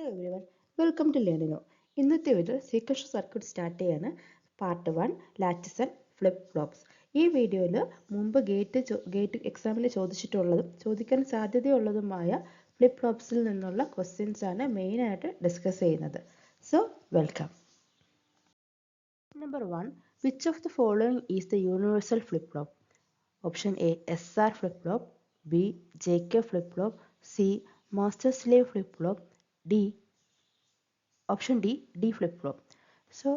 Hello everyone, welcome to Learnino. ഇന്നത്തെ ഒരു sequential circuit start ചെയ്യാണ്. Part 1 latches and flip flops. ഈ വീഡിയോയിൽ മുമ്പ് ഗേറ്റ് എക്സാമിൽ ചോദിക്കാൻ സാധ്യതയുള്ളതുമായ ഫ്ലിപ്പ് ഫ്ലോപ്സിൽ നിന്നുള്ള ക്വസ്റ്റ്യൻസ് ആണ് മെയിനായിട്ട് ഡിസ്കസ് ചെയ്യുന്നത്. So welcome. Number 1, which of the following is the universal flip flop? Option A SR flip flop, B JK flip flop, C master slave flip flop, option D flip flop. So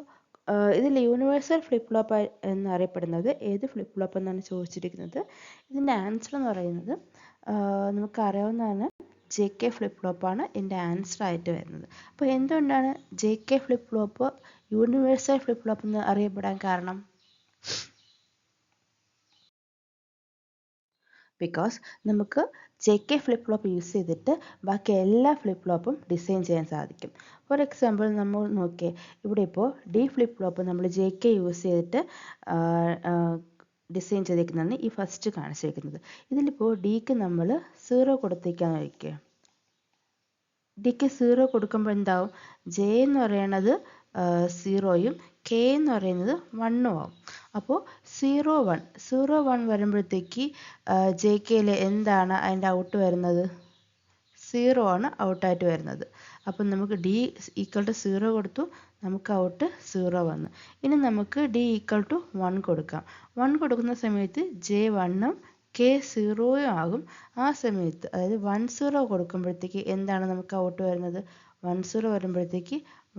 ഇതിൽ universal flip flop എന്നറിയപ്പെടുന്നത് ഏത് flip flop എന്നാണ് ചോദിച്ചിരിക്കുന്നത്. ഇതിൻ്റെ answer എന്ന് പറയുന്നത് നമുക്കറിയാവുന്നതാണ്, JK flip ഫ്ലോപ്പാണ് ഇതിൻ്റെ ആൻസർ ആയിട്ട് വരുന്നത്. അപ്പോൾ എന്തുകൊണ്ടാണ് JK flip flop universal flip flop എന്ന് അറിയപ്പെടാൻ കാരണം? ബിക്കോസ് നമുക്ക് JK ഫ്ലിപ്പ് ഫ്ലോപ്പ് യൂസ് ചെയ്തിട്ട് ബാക്കി എല്ലാ ഫ്ലിപ്പ് ഫ്ലോപ്പും ഡിസൈൻ ചെയ്യാൻ സാധിക്കും. ഫോർ എക്സാമ്പിൾ നമ്മൾ നോക്കിയേ, ഇവിടെ ഇപ്പോൾ D ഫ്ലിപ്പ് ഫ്ലോപ്പ് നമ്മൾ JK യൂസ് ചെയ്തിട്ട് ഡിസൈൻ ചെയ്തേക്കുന്നതാണ് ഈ ഫസ്റ്റ് കാണിച്ചിരിക്കുന്നത്. ഇതിലിപ്പോൾ Dക്ക് നമ്മൾ 0 കൊടുത്തേക്കാന്ന് വയ്ക്കുക. Dക്ക് 0 കൊടുക്കുമ്പോൾ എന്താവും? J എന്ന് പറയുന്നത് 0യും K എന്ന് പറയുന്നത് 1ഉം ആവും. അപ്പോൾ 0 1 വരുമ്പോഴത്തേക്ക് JKയിൽ എന്താണ് അതിൻ്റെ ഔട്ട് വരുന്നത്? 0 ആണ് ഔട്ടായിട്ട് വരുന്നത്. അപ്പം നമുക്ക് D = 0 കൊടുത്തു, നമുക്ക് ഔട്ട് 0 വന്നു. ഇനി നമുക്ക് D = 1 കൊടുക്കാം. 1 കൊടുക്കുന്ന സമയത്ത് J 1ഉം K 0യും ആകും. ആ സമയത്ത് അതായത് 1 0 കൊടുക്കുമ്പോഴത്തേക്ക് എന്താണ് നമുക്ക് ഔട്ട് വരുന്നത്? 1 0 വരുമ്പോഴത്തേക്ക്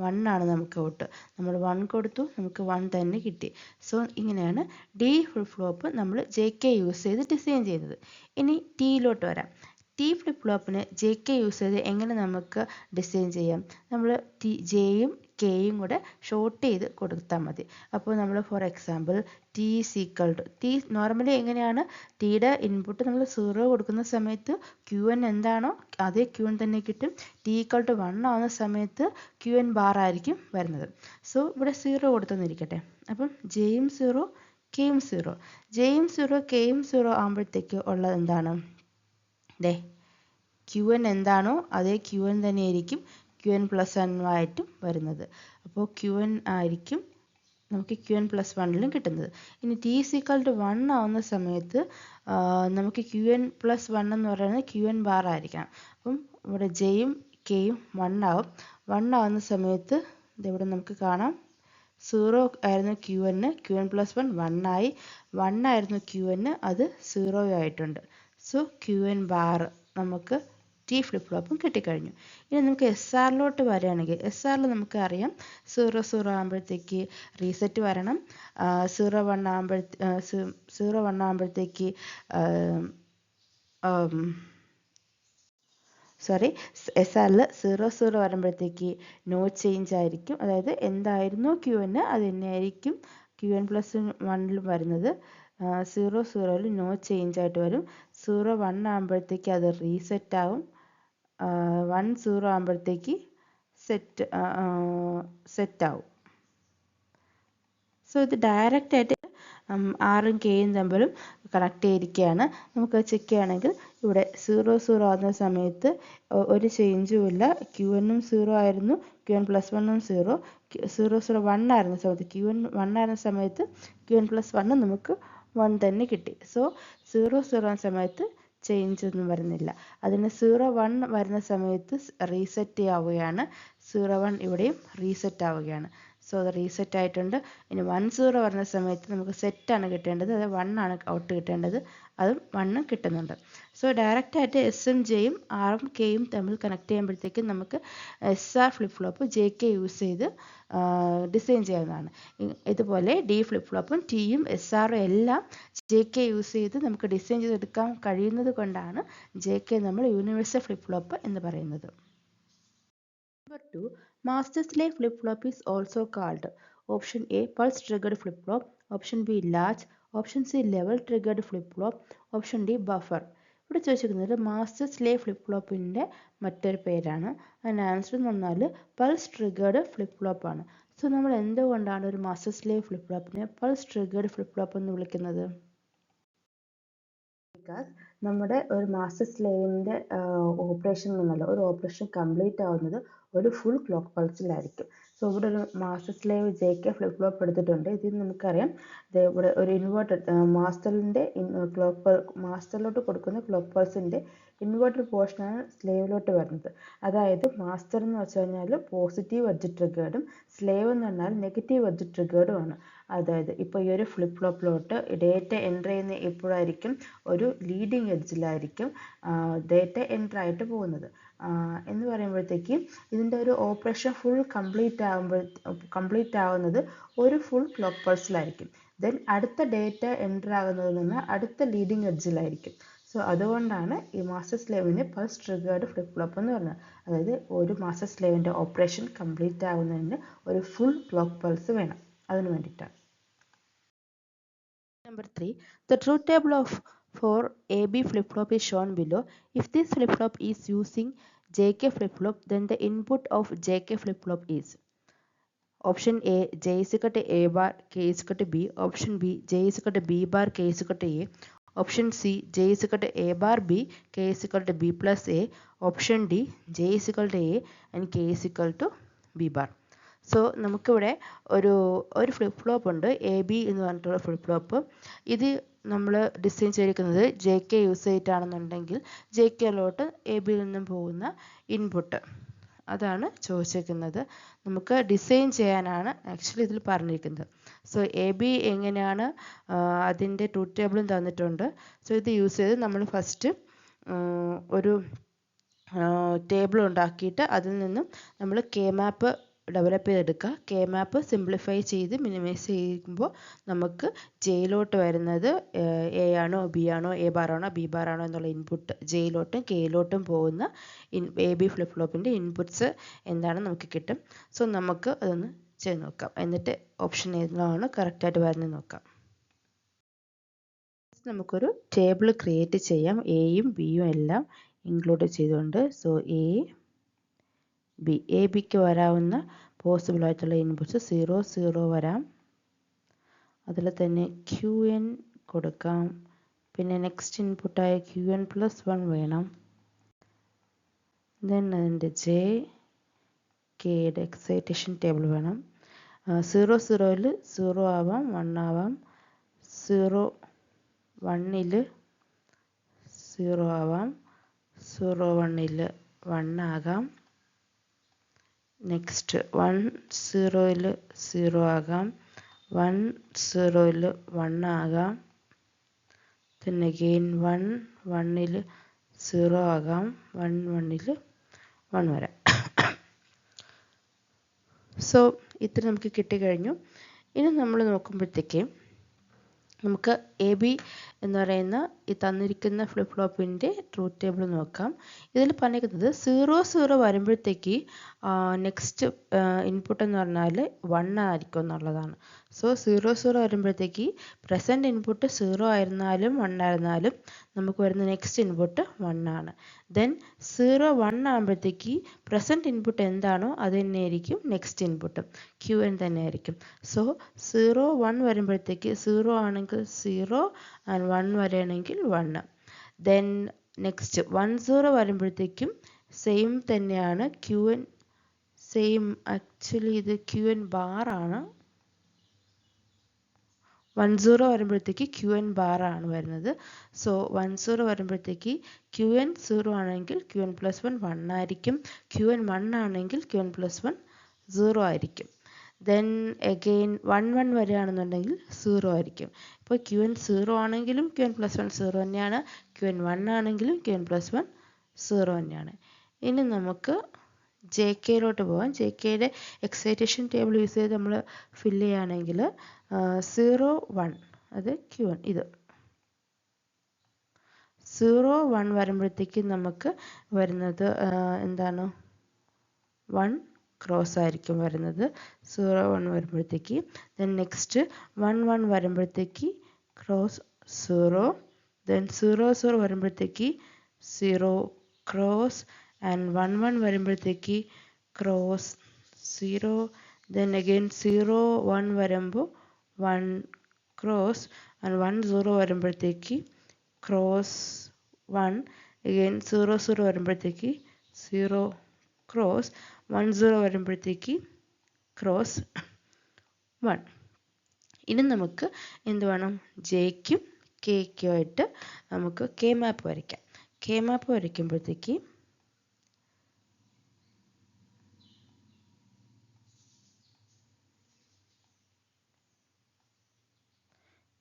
1 ആണ് നമുക്ക് ഔട്ട്. നമ്മൾ 1 കൊടുത്തു, നമുക്ക് 1 തന്നെ കിട്ടി. സോ ഇങ്ങനെയാണ് D ഫ്ലിപ്പ് ഫ്ലോപ്പ് നമ്മൾ JK യൂസ് ചെയ്ത് ഡിസൈൻ ചെയ്യുന്നത്. ഇനി Tയിലോട്ട് വരാം. T ഫ്ലിപ്പ് ഫ്ലോപ്പിന് JK യൂസ് ചെയ്ത് എങ്ങനെ നമുക്ക് ഡിസൈൻ ചെയ്യാം? നമ്മൾ Jയും Kയും കൂടെ ഷോർട്ട് ചെയ്ത് കൊടുത്താൽ മതി. അപ്പോൾ നമ്മൾ ഫോർ എക്സാമ്പിൾ T നോർമലി എങ്ങനെയാണ്, Tയുടെ ഇൻപുട്ട് നമ്മൾ 0 കൊടുക്കുന്ന സമയത്ത് QN എന്താണോ അതേ QN തന്നെ കിട്ടും. T = 1 ആവുന്ന സമയത്ത് QN ബാർ ആയിരിക്കും വരുന്നത്. സോ ഇവിടെ 0 കൊടുത്തെന്നിരിക്കട്ടെ. അപ്പം Jയും 0 Kയും 0. Jയും 0 Kയും 0 ആകുമ്പോഴത്തേക്ക് ഉള്ളത് എന്താണ്? QN എന്താണോ അതേ QN തന്നെയായിരിക്കും QN+1 ആയിട്ടും വരുന്നത്. അപ്പോൾ QN ആയിരിക്കും നമുക്ക് QN+1ലും കിട്ടുന്നത്. ഇനി T = 1 ആവുന്ന സമയത്ത് നമുക്ക് QN+1 എന്ന് പറയുന്നത് QN ബാർ ആയിരിക്കണം. അപ്പം ഇവിടെ Jയും Kയും 1 ആവും. 1 ആവുന്ന സമയത്ത് ഇതിവിടെ നമുക്ക് കാണാം, 0 ആയിരുന്നു QN+1 1 ആയി, 1 ആയിരുന്നു QN, അത് 0 ആയിട്ടുണ്ട്. സോ QN ബാർ നമുക്ക് T ഫ്ലിപ്പ് ഫ്ലോപ്പും കിട്ടിക്കഴിഞ്ഞു. ഇനി നമുക്ക് SRലോട്ട് വരികയാണെങ്കിൽ, SRൽ നമുക്ക് അറിയാം 0 0 ആകുമ്പോഴത്തേക്ക് റീസെറ്റ് വരണം. 0 1 ആകുമ്പോഴത്തേക്ക് SRൽ 0 0 വരുമ്പോഴത്തേക്ക് നോ ചേഞ്ച് ആയിരിക്കും. അതായത് എന്തായിരുന്നു QN അത് തന്നെയായിരിക്കും QN+1ലും വരുന്നത്. 0 0ൽ നോ ചേഞ്ച് ആയിട്ട് വരും. 0 1 ആകുമ്പോഴത്തേക്ക് അത് റീസെറ്റ് ആവും. 1 0 ആകുമ്പോഴത്തേക്ക് സെറ്റ് ആവും. സോ ഇത് ഡയറക്റ്റ് ആയിട്ട് ആറും Kയും തമ്മിലും കണക്ട് ചെയ്തിരിക്കുകയാണ്. നമുക്ക് ചെക്ക് ചെയ്യുകയാണെങ്കിൽ ഇവിടെ 0 0 ആകുന്ന സമയത്ത് ഒരു ചേഞ്ചും ഇല്ല. QNഉം 0 ആയിരുന്നു, QN+1ഉം 0. 0 0 1 ആയിരുന്ന സമയത്ത് QN 1 ആയിരുന്ന സമയത്ത് QN+1 നമുക്ക് 1 തന്നെ കിട്ടി. സോ 0 0 ആകുന്ന സമയത്ത് ചേഞ്ച് ഒന്നും വരുന്നില്ല. അതിന് 0 1 വരുന്ന സമയത്ത് റീസെറ്റ് ആവുകയാണ്. 0 1 ഇവിടെയും റീസെറ്റ് ആവുകയാണ്. സോ അത് റീസെറ്റ് ആയിട്ടുണ്ട്. ഇനി 1 0 വരുന്ന സമയത്ത് നമുക്ക് സെറ്റാണ് കിട്ടേണ്ടത്, അത് 1 ആണ് ഔട്ട് കിട്ടേണ്ടത്, അതും 1 കിട്ടുന്നുണ്ട്. സോ ഡയറക്റ്റായിട്ട് എസും Jയും ആറും Kയും തമ്മിൽ കണക്ട് ചെയ്യുമ്പോഴത്തേക്കും നമുക്ക് SR flip flop JK use ചെയ്ത് ഡിസൈൻ ചെയ്യാവുന്നതാണ്. ഇതുപോലെ D ഫ്ലിപ്പ് ഫ്ലോപ്പും Tയും SRും എല്ലാം JK യൂസ് ചെയ്ത് നമുക്ക് ഡിസൈൻ ചെയ്തെടുക്കാൻ കഴിയുന്നത് കൊണ്ടാണ് JK നമ്മൾ യൂണിവേഴ്സൽ ഫ്ലിപ്പ് ഫ്ലോപ്പ് എന്ന് പറയുന്നത്. Number 2, master slave flip flop is also called option A pulse triggered flip flop, option B latch, option C level triggered flip flop, option D buffer. ഇവിടെ ചോദിച്ചിരിക്കുന്നത് master slave flip ഫ്ലോപ്പിൻ്റെ മറ്റൊരു പേരാണ്. അതിൻ്റെ answer എന്ന് പറഞ്ഞാൽ pulse triggered flip flop ആണ്. So നമ്മൾ എന്തുകൊണ്ടാണ് ഒരു മാസ്റ്റർ സ്ലേവ് ഫ്ലിപ്പ് ഫ്ലോപ്പിനെ പൾസ് ട്രിഗേർഡ് ഫ്ലിപ്പ് ഫ്ലോപ്പ് എന്ന് വിളിക്കുന്നത്? Because നമ്മുടെ ഒരു മാസ്റ്റർ സ്ലേവിൻ്റെ ഓപ്പറേഷൻ എന്നല്ല, ഒരു ഓപ്പറേഷൻ കംപ്ലീറ്റ് ആവുന്നത് ഒരു ഫുൾ ക്ലോക്ക് പൾസിലായിരിക്കും. സോ ഇവിടെ ഒരു master slave JK flip flop എടുത്തിട്ടുണ്ട്. ഇതിൽ നമുക്കറിയാം ഇവിടെ ഒരു ഇൻവേർട്ടഡ് മാസ്റ്ററിലോട്ട് കൊടുക്കുന്ന ക്ലോക്ക് പൾസിൻ്റെ ഇൻവേർട്ടർ പോർഷനാണ് സ്ലേവിലോട്ട് വരുന്നത്. അതായത് മാസ്റ്റർ എന്ന് വെച്ച് കഴിഞ്ഞാൽ പോസിറ്റീവ് എഡ്ജ് ട്രിഗേർഡും സ്ലേവ് എന്ന് പറഞ്ഞാൽ നെഗറ്റീവ് എഡ്ജ് ട്രിഗേർഡും ആണ്. അതായത് ഇപ്പോൾ ഈ ഒരു ഫ്ലിപ്പ് ഫ്ലോപ്പിലോട്ട് ഡേറ്റ എൻ്റർ ചെയ്യുന്ന എപ്പോഴായിരിക്കും, ഒരു ലീഡിങ് എഡ്ജിലായിരിക്കും ഡേറ്റ എൻ്റർ ആയിട്ട് പോകുന്നത്. എന്ന് പറയുമ്പോഴത്തേക്ക് ഇതിൻ്റെ ഒരു ഓപ്പറേഷൻ ഫുൾ കംപ്ലീറ്റ് ആവുന്നത് ഒരു ഫുൾ ക്ലോക്ക് പൾസിലായിരിക്കും. ദെൻ അടുത്ത ഡേറ്റ എൻ്റർ ആകുന്നത് നിന്ന് അടുത്ത ലീഡിങ് എഡ്ജിലായിരിക്കും. സോ അതുകൊണ്ടാണ് ഈ മാസ്റ്റർ സ്ലേവിന് പൾസ് ട്രിഗേർഡ് ഫ്ലിപ്പ് ഫ്ലോപ്പ് എന്ന് പറയുന്നത്. അതായത് ഒരു മാസ്റ്റർ സ്ലേവിൻ്റെ ഓപ്പറേഷൻ കംപ്ലീറ്റ് ആവുന്നതിന് ഒരു ഫുൾ ക്ലോക്ക് പൾസ് വേണം. അതിന് വേണ്ടിയിട്ടാണ്. Number 3. The truth table for AB flip-flop is shown below. If this flip-flop is using JK flip-flop, then the input of JK flip-flop is option A, J is equal to A bar, K is equal to B. Option B, J is equal to B bar, K is equal to A. Option C, J is equal to A bar B, K is equal to B plus A. Option D, J is equal to A and K is equal to B bar. So നമുക്കിവിടെ ഒരു flip flop ഉണ്ട്, AB എന്ന് പറഞ്ഞിട്ടുള്ള flip flop. ഇത് നമ്മൾ design ചെയ്തിരിക്കുന്നത് JK use ചെയ്തിട്ടാണെന്നുണ്ടെങ്കിൽ JKയിലോട്ട് ABയിൽ നിന്നും പോകുന്ന ഇൻപുട്ട് അതാണ് ചോദിച്ചിരിക്കുന്നത്. നമുക്ക് ഡിസൈൻ ചെയ്യാനാണ് ആക്ച്വലി ഇതിൽ പറഞ്ഞിരിക്കുന്നത്. സോ AB എങ്ങനെയാണ് അതിൻ്റെ ട്രൂത്ത് ടേബിളും തന്നിട്ടുണ്ട്. സോ ഇത് യൂസ് ചെയ്ത് നമ്മൾ ഫസ്റ്റ് ഒരു ടേബിൾ ഉണ്ടാക്കിയിട്ട് അതിൽ നിന്നും നമ്മൾ K മാപ്പ് ഡെവലപ്പ് ചെയ്തെടുക്കുക. K മാപ്പ് സിംപ്ലിഫൈ ചെയ്ത് മിനിമൈസ് ചെയ്യുമ്പോൾ നമുക്ക് ജെയിലോട്ട് വരുന്നത് A ആണോ B ആണോ A ബാർ ആണോ B ബാർ ആണോ എന്നുള്ള ഇൻപുട്ട് ജെയിലോട്ടും Kയിലോട്ടും പോകുന്ന AB ഫ്ലിപ്പ് ഫ്ലോപ്പിൻ്റെ ഇൻപുട്ട്സ് എന്താണെന്ന് നമുക്ക് കിട്ടും. സോ നമുക്ക് അതൊന്ന് ചെയ്ത് നോക്കാം. എന്നിട്ട് ഓപ്ഷൻ ഏതാണ് കറക്റ്റായിട്ട് വരുന്നത് നോക്കാം. നമുക്കൊരു ടേബിൾ ക്രിയേറ്റ് ചെയ്യാം, എയും ബിയും എല്ലാം ഇൻക്ലൂഡ് ചെയ്തുകൊണ്ട്. സോ ABക്ക് വരാവുന്ന പോസിബിൾ ആയിട്ടുള്ള ഇൻപുട്ട്സ് 0 0 വരാം. അതിൽ തന്നെ QN കൊടുക്കാം. പിന്നെ നെക്സ്റ്റ് ഇൻപുട്ടായ QN+1 വേണം. ദെൻ അതിൻ്റെ JKയുടെ എക്സൈറ്റേഷൻ ടേബിൾ വേണം. 0 0ൽ 0 ആവാം, 1 ആവാം. 0 1ൽ 0 ആവാം, 0 1ൽ 1 ആകാം. നെക്സ്റ്റ് 1 0ൽ 0 ആകാം, 1 0ൽ 1 ആകാം. then again 1 1ൽ 0 ആകാം, 1 1ൽ 1 വരാം. സോ ഇത്ര നമുക്ക് കിട്ടിക്കഴിഞ്ഞു. ഇനി നമ്മൾ നോക്കുമ്പോഴത്തേക്ക് നമുക്ക് AB എന്ന് പറയുന്ന ഈ തന്നിരിക്കുന്ന ഫ്ലിപ്പ് ഫ്ലോപ്പിൻ്റെ ട്രൂത്ത് ടേബിൾ നോക്കാം. ഇതിൽ പറഞ്ഞിരിക്കുന്നത് 0 0 വരുമ്പോഴത്തേക്ക് നെക്സ്റ്റ് ഇൻപുട്ട് എന്ന് പറഞ്ഞാൽ 1 ആയിരിക്കും എന്നുള്ളതാണ്. സോ 0 0 വരുമ്പോഴത്തേക്ക് പ്രസൻറ്റ് ഇൻപുട്ട് 0 ആയിരുന്നാലും 1 ആയിരുന്നാലും നമുക്ക് വരുന്ന നെക്സ്റ്റ് ഇൻപുട്ട് 1 ആണ്. ദെൻ 0 1 ആകുമ്പോഴത്തേക്ക് പ്രസൻറ്റ് ഇൻപുട്ട് എന്താണോ അത് തന്നെയായിരിക്കും നെക്സ്റ്റ് ഇൻപുട്ട്, QN തന്നെ ആയിരിക്കും. സോ 0 1 വരുമ്പോഴത്തേക്ക് 0 ആണെങ്കിൽ 0 ആൻഡ് 1 വരെയാണെങ്കിൽ 1. ദെൻ നെക്സ്റ്റ് 1 0 വരുമ്പോഴത്തേക്കും സെയിം തന്നെയാണ്, QN സെയിം. ആക്ച്വലി ഇത് QN ബാർ ആണ്. 1 0 വരുമ്പോഴത്തേക്ക് QN ബാർ ആണ് വരുന്നത്. സോ 1 0 വരുമ്പോഴത്തേക്ക് QN 0 ആണെങ്കിൽ QN+1 1 ആയിരിക്കും. QN 1 ആണെങ്കിൽ QN+1 0 ആയിരിക്കും. ദെൻ അഗെയിൻ 1 1 വരികയാണെന്നുണ്ടെങ്കിൽ 0 ആയിരിക്കും. ഇപ്പോൾ QN 0 ആണെങ്കിലും QN+1 0 തന്നെയാണ്, QN 1 ആണെങ്കിലും QN+1 0 തന്നെയാണ്. ഇനി നമുക്ക് JKയിലോട്ട് പോകാം. JKയുടെ എക്സൈറ്റേഷൻ ടേബിൾ യൂസ് ചെയ്ത് നമ്മൾ ഫില്ല് ചെയ്യുകയാണെങ്കിൽ 0 1 അത് QN, ഇത് 0 1 വരുമ്പോഴത്തേക്ക് നമുക്ക് വരുന്നത് എന്താണ്, 1 ക്രോസ് ആയിരിക്കും വരുന്നത് 0 1 വരുമ്പോഴത്തേക്ക്. ദെൻ നെക്സ്റ്റ് 1 1 വരുമ്പോഴത്തേക്ക് ക്രോസ് 0. ദെൻ 0 0 വരുമ്പോഴത്തേക്ക് 0 ക്രോസ് ആൻഡ് 1 1 വരുമ്പോഴത്തേക്ക് ക്രോസ് 0. ദെൻ അഗെയിൻ 0 1 വരുമ്പോൾ 1 ക്രോസ് ആൻഡ് 1 0 വരുമ്പോഴത്തേക്ക് ക്രോസ് 1 again 0 0 വരുമ്പോഴത്തേക്ക് 0 ക്രോസ് 1 0 വരുമ്പോഴത്തേക്ക് ക്രോസ് 1. ഇനി നമുക്ക് എന്ത് വേണം, ജെയ്ക്കും കെയ്ക്കും ആയിട്ട് നമുക്ക് കെ മാപ്പ് വരയ്ക്കാം. കെ മാപ്പ് വരയ്ക്കുമ്പോഴത്തേക്ക്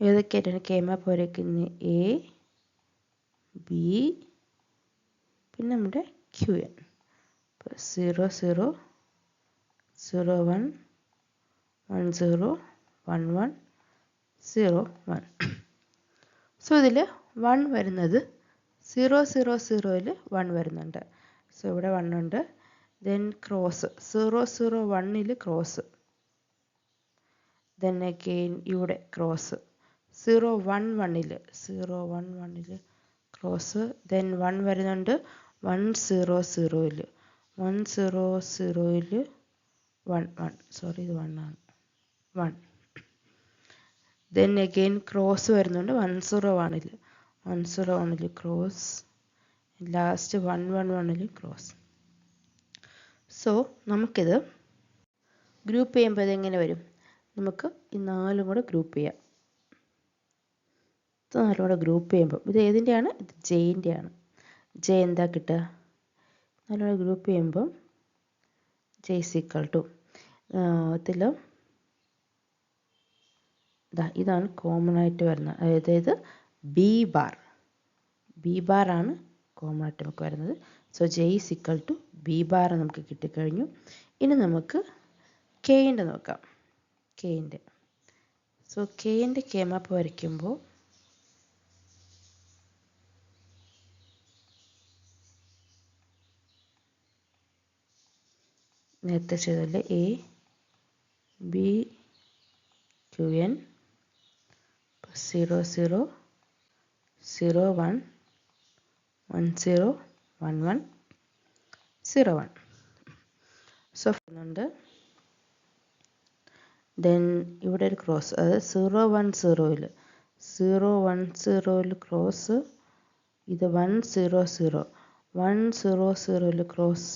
ഏതൊക്കെയായിട്ടാണ് കെ മാപ്പ് വരയ്ക്കുന്നത്? എ ബി പിന്നെ നമ്മുടെ ക്യു എൻ. 0 0 0 1 1 0 1 1 0 1. സോ ഇതിൽ 1 വരുന്നത് 0 0 0ൽ 1 വരുന്നുണ്ട്. സോ ഇവിടെ 1 ഉണ്ട്. ദെൻ ക്രോസ് 0 0 1ൽ ക്രോസ്, ദെൻ അഗെയിൻ ഇവിടെ ക്രോസ് 0 1 1ൽ 0 1 1ൽ ക്രോസ്, ദെൻ 1 വരുന്നുണ്ട് 1 0 0ൽ 1 0 0ൽ 1 1 സോറി ഇത് 1 ആണ് 1. ദെൻ അഗെയിൻ ക്രോസ് വരുന്നുണ്ട് 1 0 1ൽ 1 0 1ൽ ക്രോസ്, ലാസ്റ്റ് 1 1 1ൽ ക്രോസ്. സോ നമുക്കിത് ഗ്രൂപ്പ് ചെയ്യുമ്പോൾ ഇതെങ്ങനെ വരും? നമുക്ക് ഈ 4 കൂടെ ഗ്രൂപ്പ് ചെയ്യാം. ഇത് 4 കൂടെ ഗ്രൂപ്പ് ചെയ്യുമ്പോൾ ഇത് ഏതിൻ്റെയാണ്? ഇത് ജെയിൻ്റെയാണ്. ജെ എന്താ കിട്ടുക? 4 കൂടെ ഗ്രൂപ്പ് ചെയ്യുമ്പോൾ ജെ ഈക്വൽ ടു ഇതിൽ ഇതാണ് കോമൺ ആയിട്ട് വരുന്നത്, അതായത് ബി ബാർ ആണ് കോമൺ ആയിട്ട് നമുക്ക് വരുന്നത്. So J is equal to B bar നമുക്ക് കിട്ടിക്കഴിഞ്ഞു. ഇനി നമുക്ക് കെയിൻ്റെ നോക്കാം. കെയിൻ്റെ സോ കെയിൻ്റെ കെ മാപ്പ് വരയ്ക്കുമ്പോൾ നേരത്തെ ചെയ്തല്ലേ A B Q N 0 0 0 1 1 0 1 1 0 1. So ഉണ്ട്. ദെൻ ഇവിടെ ഒരു ക്രോസ്, അതായത് 0 1 0ൽ 0 1 0ൽ ക്രോസ്, ഇത് 1 0 0 1 0 0ൽ ക്രോസ്,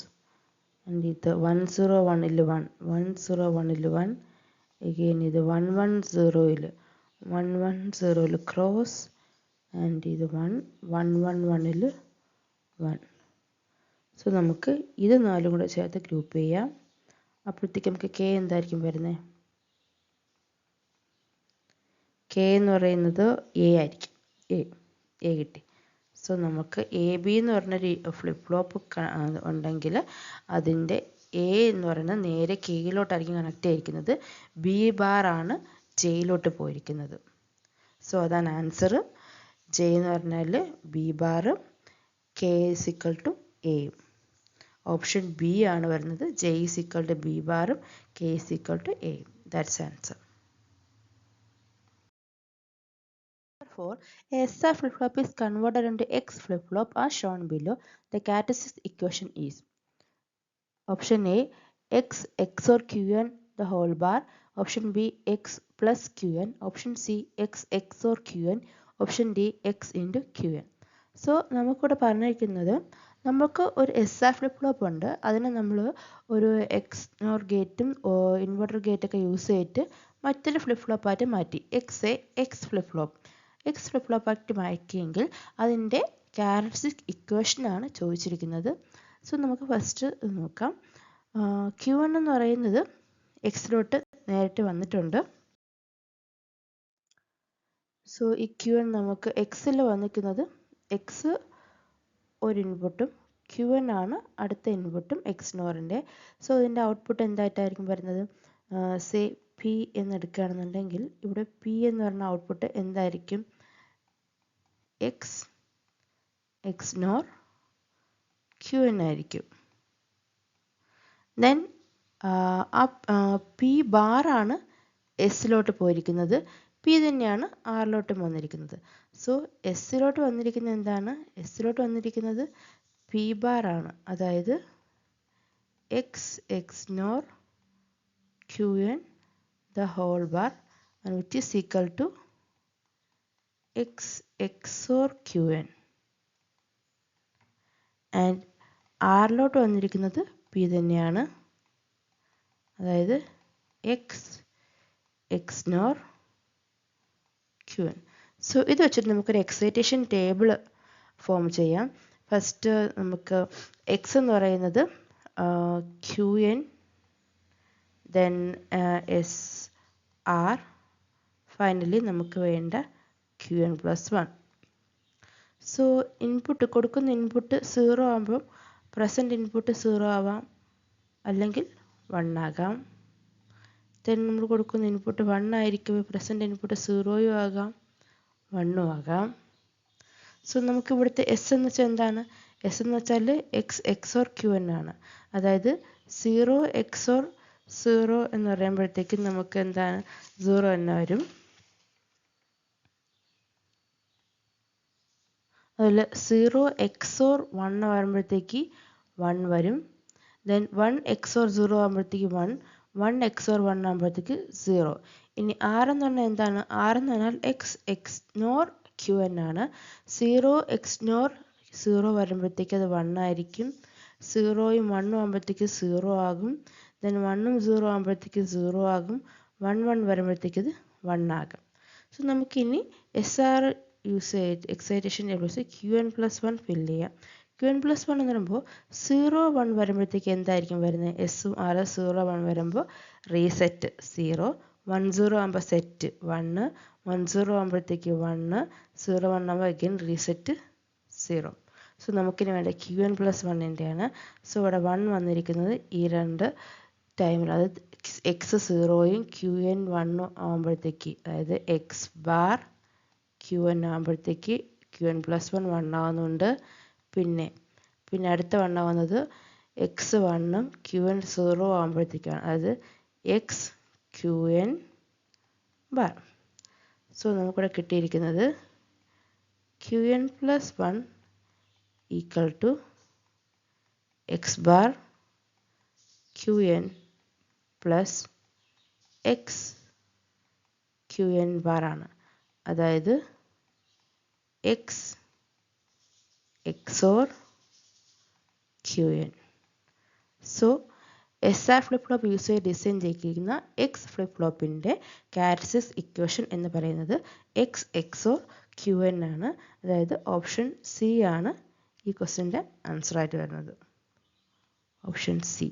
ആൻഡ് ഇത് 1 0 1ൽ 1 1 0 1ൽ 1, അഗെയിൻ ഇത് 1 1 0ൽ 1 1 0ൽ ക്രോസ്, ആൻഡ് ഇത് 1 1 1 1ൽ 1. സോ നമുക്ക് ഇത് 4 കൂടെ ചേർത്ത് ഗ്രൂപ്പ് ചെയ്യാം. അപ്പോഴത്തേക്ക് നമുക്ക് കെ എന്തായിരിക്കും വരുന്നത്? കെ എന്ന് പറയുന്നത് എ ആയിരിക്കും. എ കിട്ടി. സോ നമുക്ക് എ ബി എന്ന് പറഞ്ഞൊരു ഫ്ലിപ്പ് ഫ്ലോപ്പ് ഉണ്ടെങ്കിൽ അതിൻ്റെ എ എന്ന് പറയുന്നത് നേരെ കെയിലോട്ടായിരിക്കും കണക്ട് ചെയ്തിരിക്കുന്നത്, ബി ബാർ ആണ് ജെയിലോട്ട് പോയിരിക്കുന്നത്. സോ അതാണ് ആൻസർ. ജെ എന്ന് പറഞ്ഞാൽ ബി ബാറും കെ ഈസ് ഈക്വൽ ടു എയും. ഓപ്ഷൻ ബി ആണ് വരുന്നത്. J is equal to B ബാറും കെ ഈസ് ഈക്വൽ ടു എയും. That's answer. Therefore, a SR flip-flop is converted into X flip-flop as shown below. The characteristic equation is option A, X XOR Qn the whole bar, option B, X plus Qn, option C, X XOR Qn, option D, X into Qn. So നമുക്കിവിടെ പറഞ്ഞിരിക്കുന്നത്, നമുക്ക് ഒരു SR flip flop ഉണ്ട്, അതിനെ നമ്മൾ ഒരു XOR ഗേറ്റും inverter ഗേറ്റൊക്കെ use ചെയ്തിട്ട് മറ്റൊരു ഫ്ലിപ്പ് ഫ്ലോപ്പായിട്ട് മാറ്റി. എക്സ് ഫ്ലിപ്പ് ഫ്ലോപ്പ് ഫ്ലിപ്പ് ഫ്ലോപ്പായിട്ട് മാറ്റിയെങ്കിൽ അതിൻ്റെ ക്യാരക്ടറിസ്റ്റിക് ഇക്വേഷനാണ് ചോദിച്ചിരിക്കുന്നത്. സോ നമുക്ക് ഫസ്റ്റ് നോക്കാം. Q1 എന്ന് പറയുന്നത് എക്സിലോട്ട് നേരിട്ട് വന്നിട്ടുണ്ട്. സോ ഈ Q1 നമുക്ക് എക്സിൽ വന്നിരിക്കുന്നത്, എക്സ് ഒരു ഇൻപുട്ടും Q1 ആണ് അടുത്ത ഇൻപുട്ടും എക്സ്നോറിൻ്റെ. സോ ഇതിൻ്റെ ഔട്ട്പുട്ട് എന്തായിട്ടായിരിക്കും വരുന്നത്? സേ പി എന്നെടുക്കുകയാണെന്നുണ്ടെങ്കിൽ ഇവിടെ പി എന്ന് പറഞ്ഞ ഔട്ട്പുട്ട് എന്തായിരിക്കും? എക്സ്നോർ Qn ആയിരിക്കും. ദെൻ പി ബാറാണ് എസിലോട്ട് പോയിരിക്കുന്നത്, പി തന്നെയാണ് ആറിലോട്ടും വന്നിരിക്കുന്നത്. സോ എസിലോട്ട് വന്നിരിക്കുന്നത് എന്താണ്? എസിലോട്ട് വന്നിരിക്കുന്നത് പി ബാർ ആണ്, അതായത് XNOR Qn the whole bar, and which is equal to X XOR Qn. And ആറിലോട്ട് വന്നിരിക്കുന്നത് പി തന്നെയാണ്, അതായത് X NOR Q N. So ഇത് വെച്ചിട്ട് നമുക്കൊരു എക്സൈറ്റേഷൻ ടേബിൾ ഫോം ചെയ്യാം. ഫസ്റ്റ് നമുക്ക് എക്സ് എന്ന് പറയുന്നത് Q N, then S R, finally നമുക്ക് വേണ്ട Q N plus 1. So input കൊടുക്കുന്ന ഇൻപുട്ട് 0 ആകുമ്പം പ്രസൻറ്റ് ഇൻപുട്ട് 0 ആവാം, അല്ലെങ്കിൽ 1 ആകാം. ദെൻ നമ്മൾ കൊടുക്കുന്ന ഇൻപുട്ട് 1 ആയിരിക്കുമ്പോൾ പ്രസൻറ്റ് ഇൻപുട്ട് 0 ആകാം, 1 ആകാം. സോ നമുക്ക് ഇവിടുത്തെ എസ് എന്ന് വെച്ചാൽ എന്താണ്? എസ് എന്ന് വെച്ചാൽ എക്സ് ഓർ ക്യു എൻ ആണ്. അതായത് 0 XOR 0 എന്ന് പറയുമ്പോഴത്തേക്കും നമുക്ക് എന്താണ് 0 തന്നെ വരും. അതിൽ 0 XOR 1 വരുമ്പോഴത്തേക്ക് 1 വരും. ദെൻ 1 XOR 0 ആകുമ്പോഴത്തേക്ക് 1, 1 XOR 1 ആകുമ്പോഴത്തേക്ക് 0. ഇനി ആർ എന്ന് പറഞ്ഞാൽ എന്താണ്? ആർ എന്ന് പറഞ്ഞാൽ എക്സ് നോർ ക്യു എൻ ആണ്. 0 XNOR 0 വരുമ്പോഴത്തേക്ക് അത് 1 ആയിരിക്കും. 0യും 1ഉം ആകുമ്പോഴത്തേക്ക് 0 ആകും. ദെൻ 1ഉം 0 ആകുമ്പോഴത്തേക്ക് 0 ആകും. 1 1 വരുമ്പോഴത്തേക്ക് ഇത് 1 ആകും. സോ നമുക്കിനി SR യൂസ് ചെയ്ത് excitation tables Q N plus 1 fill ചെയ്യാം. ക്യു എൻ പ്ലസ് 1 എന്ന് പറയുമ്പോൾ 0 1 വരുമ്പോഴത്തേക്ക് എന്തായിരിക്കും വരുന്നത്? എസും ആറും 0 1 വരുമ്പോൾ റീസെറ്റ് 0, 1 0 ആകുമ്പോൾ സെറ്റ് 1, 1 0 ആകുമ്പോഴത്തേക്ക് 1, 0 1 ആകുമ്പോൾ അഗൈൻ റീസെറ്റ് 0. സോ നമുക്കിനി വേണ്ട ക്യു എൻ പ്ലസ് 1ൻ്റെയാണ്. സോ ഇവിടെ 1 വന്നിരിക്കുന്നത് ഈ രണ്ട് ടൈമിൽ, അതായത് എക്സ് 0യും ക്യു എൻ 1ഉം ആകുമ്പോഴത്തേക്ക്, അതായത് എക്സ് ബാർ ക്യു എൻ ആകുമ്പോഴത്തേക്ക് ക്യു എൻ പ്ലസ് 1 1 ആവുന്നുണ്ട്. പിന്നെ അടുത്ത 1 ആവുന്നത് എക്സ് 1ഉം ക്യു എൻ 0 ആകുമ്പോഴത്തേക്കാണ്, അതായത് X Q N bar. So നമുക്കിവിടെ കിട്ടിയിരിക്കുന്നത് Q N plus 1 equal to X bar Q N plus X Q N bar ആണ്. അതായത് X XOR Q N. So SR flip flop use ചെയ്ത് design ചെയ്തിരിക്കുന്ന X flip ഫ്ലോപ്പിൻ്റെ characteristics equation എന്ന് പറയുന്നത് X XOR Q N ആണ്. അതായത് option C ആണ് ഈ ക്വസ്റ്റ്യൻ്റെ ആൻസർ ആയിട്ട് വരുന്നത്. Option C.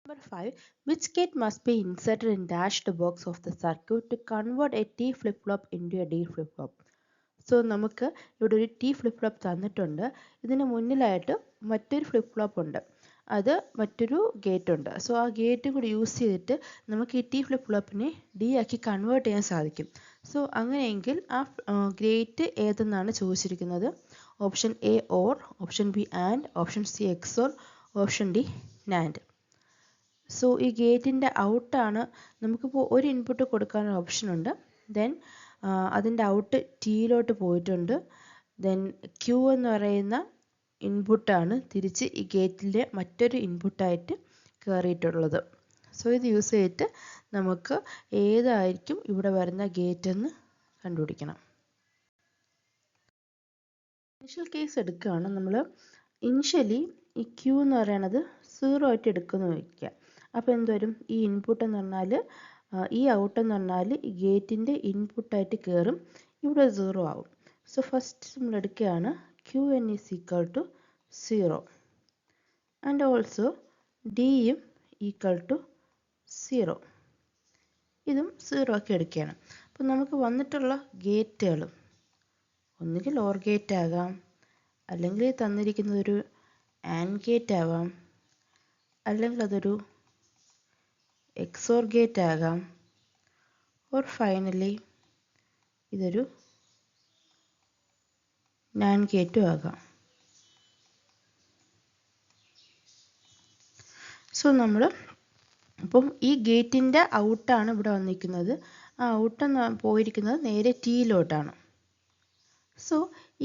Number 5. Which gate must be inserted in dashed box of the circuit to convert a T flip-flop into a D flip-flop? So നമുക്ക് ഇവിടെ ഒരു T flip-flop തന്നിട്ടുണ്ട്. ഇതിന് മുന്നിലായിട്ട് മറ്റൊരു flip-flop ഉണ്ട്, അത് മറ്റൊരു ഗേറ്റ് ഉണ്ട്. സോ ആ ഗേറ്റ് കൂടി യൂസ് ചെയ്തിട്ട് നമുക്ക് ഈ T flip-flopനെ D ആക്കി കൺവേർട്ട് ചെയ്യാൻ സാധിക്കും. സോ അങ്ങനെയെങ്കിൽ ആ ഗേറ്റ് ഏതെന്നാണ് ചോദിച്ചിരിക്കുന്നത്. Option A or, option B and, option C XOR, option D NAND. So ഈ ഗേറ്റിൻ്റെ ഔട്ടാണ്, നമുക്കിപ്പോൾ ഒരു ഇൻപുട്ട് കൊടുക്കാനുള്ള ഓപ്ഷൻ ഉണ്ട്. ദെൻ അതിൻ്റെ ഔട്ട് ടിയിലോട്ട് പോയിട്ടുണ്ട്. ദെൻ ക്യൂ എന്ന് പറയുന്ന ഇൻപുട്ടാണ് തിരിച്ച് ഈ ഗേറ്റിലെ മറ്റൊരു ഇൻപുട്ടായിട്ട് കയറിയിട്ടുള്ളത്. സോ ഇത് യൂസ് ചെയ്തിട്ട് നമുക്ക് ഏതായിരിക്കും ഇവിടെ വരുന്ന ഗേറ്റ് എന്ന് കണ്ടുപിടിക്കണം. ഇനിഷ്യൽ കേസ് എടുക്കുകയാണ് നമ്മൾ. ഇനിഷ്യലി ഈ ക്യൂ എന്ന് പറയുന്നത് 0 ആയിട്ട് എടുക്കുന്നു വയ്ക്കുക. അപ്പോൾ എന്തുവരും? ഈ ഇൻപുട്ട് എന്ന് പറഞ്ഞാൽ, ഈ ഔട്ട് എന്ന് പറഞ്ഞാൽ ഈ ഗേറ്റിൻ്റെ ഇൻപുട്ടായിട്ട് കയറും, ഇവിടെ 0 ആവും. സോ ഫസ്റ്റ് നമ്മൾ എടുക്കുകയാണ് Q N is equal to 0 and also ഡിയും ഈക്വൽ ടു 0. ഇതും 0 ആക്കി എടുക്കുകയാണ്. അപ്പോൾ നമുക്ക് വന്നിട്ടുള്ള ഗേറ്റുകൾ ഒന്നുകിൽ ഓർ ഗേറ്റ് ആകാം, അല്ലെങ്കിൽ തന്നിരിക്കുന്നതൊരു ആൻഡ് ഗേറ്റ് ആവാം, അല്ലെങ്കിൽ അതൊരു XOR ഗേറ്റ് ആകാം, ഓർ ഫൈനലി ഇതൊരു നാൻഡ് ഗേറ്റും ആകാം. സോ നമ്മൾ അപ്പം ഈ ഗേറ്റിൻ്റെ ഔട്ടാണ് ഇവിടെ വന്നിരിക്കുന്നത്. ആ ഔട്ട് പോയിരിക്കുന്നത് നേരെ ടിയിലോട്ടാണ്. സോ